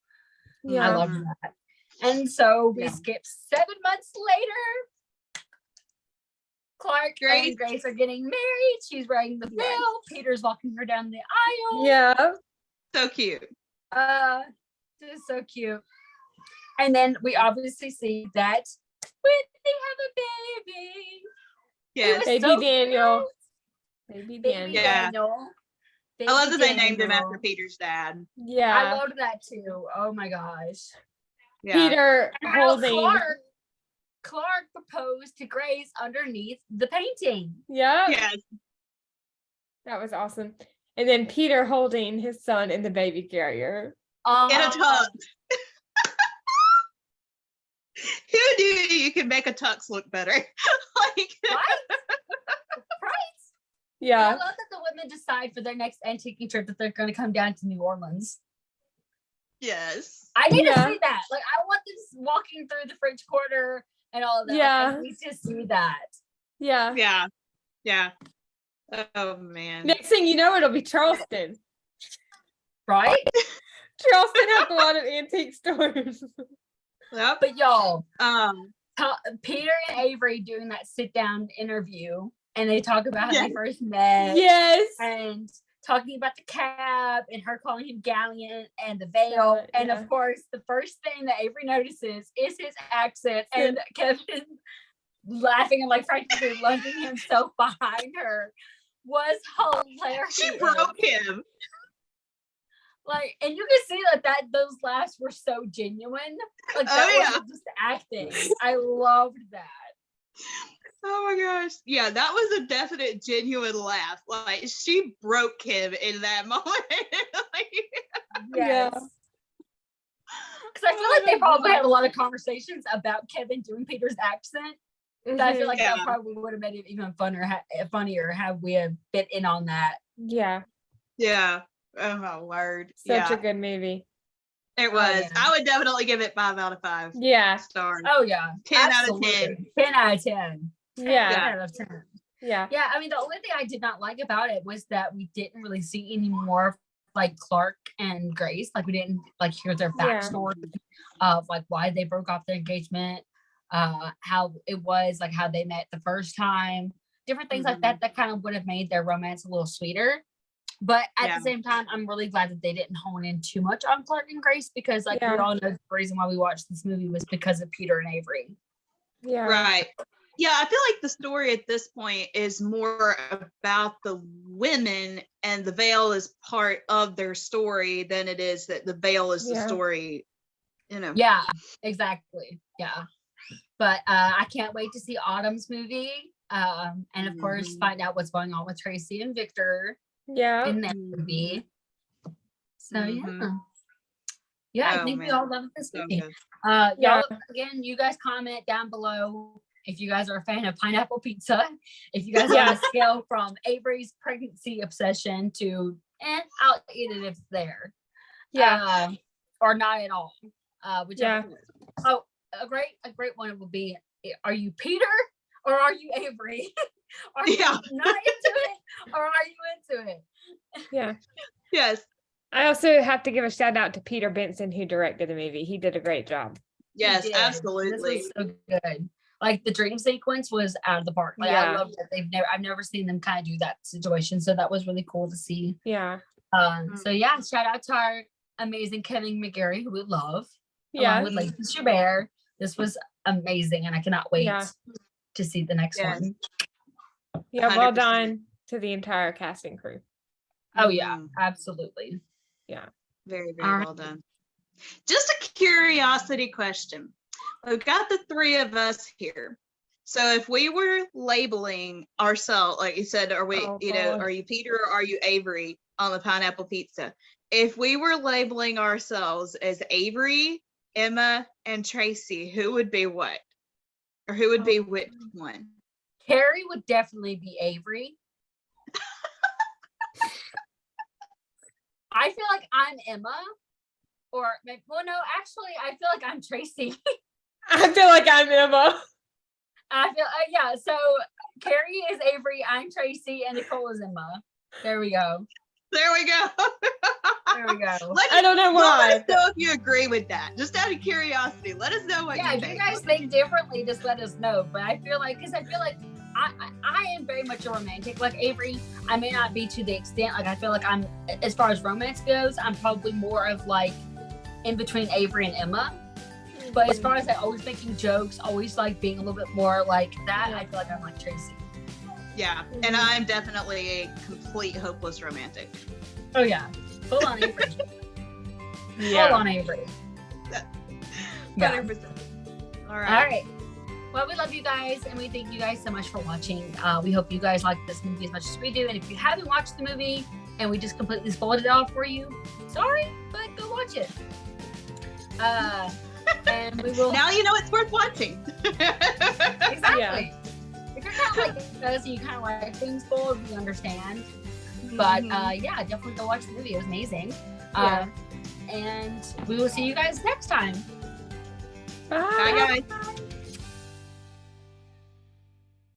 I love that. And so we skip 7 months later. Clark and Grace are getting married. She's wearing the veil. Peter's walking her down the aisle. Yeah. So cute. Just so cute. And then we obviously see that when they have a baby. Yes. Baby so Daniel. Baby Yeah. Daniel. I love that they named him after Peter's dad. Yeah. I loved that too. Oh my gosh. Yeah. Peter holding. Clark proposed to Grace underneath the painting. Yeah. Yes. That was awesome. And then Peter holding his son in the baby carrier. In a tux. Who knew you could make a tux look better? Right? Yeah. I love that the women decide for their next antiquing trip that they're going to come down to New Orleans. Yes. I need to see that. Like, I want this walking through the French Quarter and all of that. Yeah. Like, I need to see that. Yeah. Yeah. Yeah. Oh man. Next thing you know, it'll be Charleston. Right? Charleston has a lot of antique stores. Yep. But y'all, Peter and Avery doing that sit down interview, and they talk about how they first met. Yes. And talking about the cab and her calling him Gallant and the veil. And of course, the first thing that Avery notices is his accent and Kevin laughing and like practically lunging himself behind her was hilarious. She broke him. Like, and you can see that those laughs were so genuine. Like, that wasn't just acting. I loved that. Oh my gosh. Yeah, that was a definite genuine laugh. Like, she broke him in that moment. Yes. Because I feel like they probably had a lot of conversations about Kevin doing Peter's accent. I feel like that probably would have made it even funnier had we have been in on that. Yeah. Yeah. Oh my word. Such a good movie. It was. I would definitely give it 5 out of 5. Yeah. Stars. Oh yeah. 10 out of 10. 10 out of 10. Yeah. 10 out of 10. Yeah. Yeah. I mean, the only thing I did not like about it was that we didn't really see any more like Clark and Grace. Like, we didn't like hear their backstory of like why they broke off their engagement, how it was, like how they met the first time, different things like that kind of would have made their romance a little sweeter. But at the same time, I'm really glad that they didn't hone in too much on Clark and Grace, because like we all know the reason why we watched this movie was because of Peter and Avery. Yeah. Right. Yeah, I feel like the story at this point is more about the women, and the veil is part of their story than it is that the veil is the story, Yeah, exactly. Yeah. But I can't wait to see Autumn's movie. And of course, find out what's going on with Tracy and Victor. Yeah. In that movie. So I think we all love this movie. Y'all, again, you guys comment down below if you guys are a fan of pineapple pizza, if you guys want to scale from Avery's pregnancy obsession to I'll eat it if it's there. Or not at all. Whichever. Oh, a great one would be, are you Peter or are you Avery? Are you not into it or are you into it? Yeah. Yes. I also have to give a shout out to Peter Benson, who directed the movie. He did a great job. Yes, absolutely. This was so good. Like the dream sequence was out of the park. Like I love that I've never seen them kind of do that situation. So that was really cool to see. Yeah. So yeah, shout out to our amazing Kevin McGarry, who we love. Yeah. Along with like Mr. Bear. This was amazing, and I cannot wait to see the next one. Yeah, 100%. Well done to the entire casting crew. Oh yeah, absolutely. Yeah. Very, very well done. Just a curiosity question. We've got the three of us here. So if we were labeling ourselves, like you said, are we, are you Peter or are you Avery on the pineapple pizza? If we were labeling ourselves as Avery, Emma, and Tracy, who would be what? Or who would be which one? Kerri would definitely be Avery. I feel like I'm Emma. Or, well, no, actually, I feel like I'm Tracy. I feel like I'm Emma. I feel, so Kerri is Avery, I'm Tracy, and Nicole is Emma. There we go. There we go. There we go. I don't know why. Let us know if you agree with that. Just out of curiosity, let us know what you think. If you guys think differently, just let us know. But I feel like, I am very much a romantic. Like Avery, I may not be to the extent, like I feel like I'm, as far as romance goes, I'm probably more of like in between Avery and Emma. But as far as like always making jokes, always like being a little bit more like that, I feel like I'm like Tracy. Yeah, and I'm definitely a complete hopeless romantic. Oh yeah, full on Avery. Full on Avery. 100%. All right. Well, we love you guys, and we thank you guys so much for watching. We hope you guys like this movie as much as we do. And if you haven't watched the movie and we just completely spoiled it all for you, sorry, but go watch it. And we will. Now you know it's worth watching. Exactly. Yeah. If you're kind of like us and you kind of like things spoiled, we understand. But definitely go watch the movie. It was amazing. And we will see you guys next time. Bye. Bye, guys.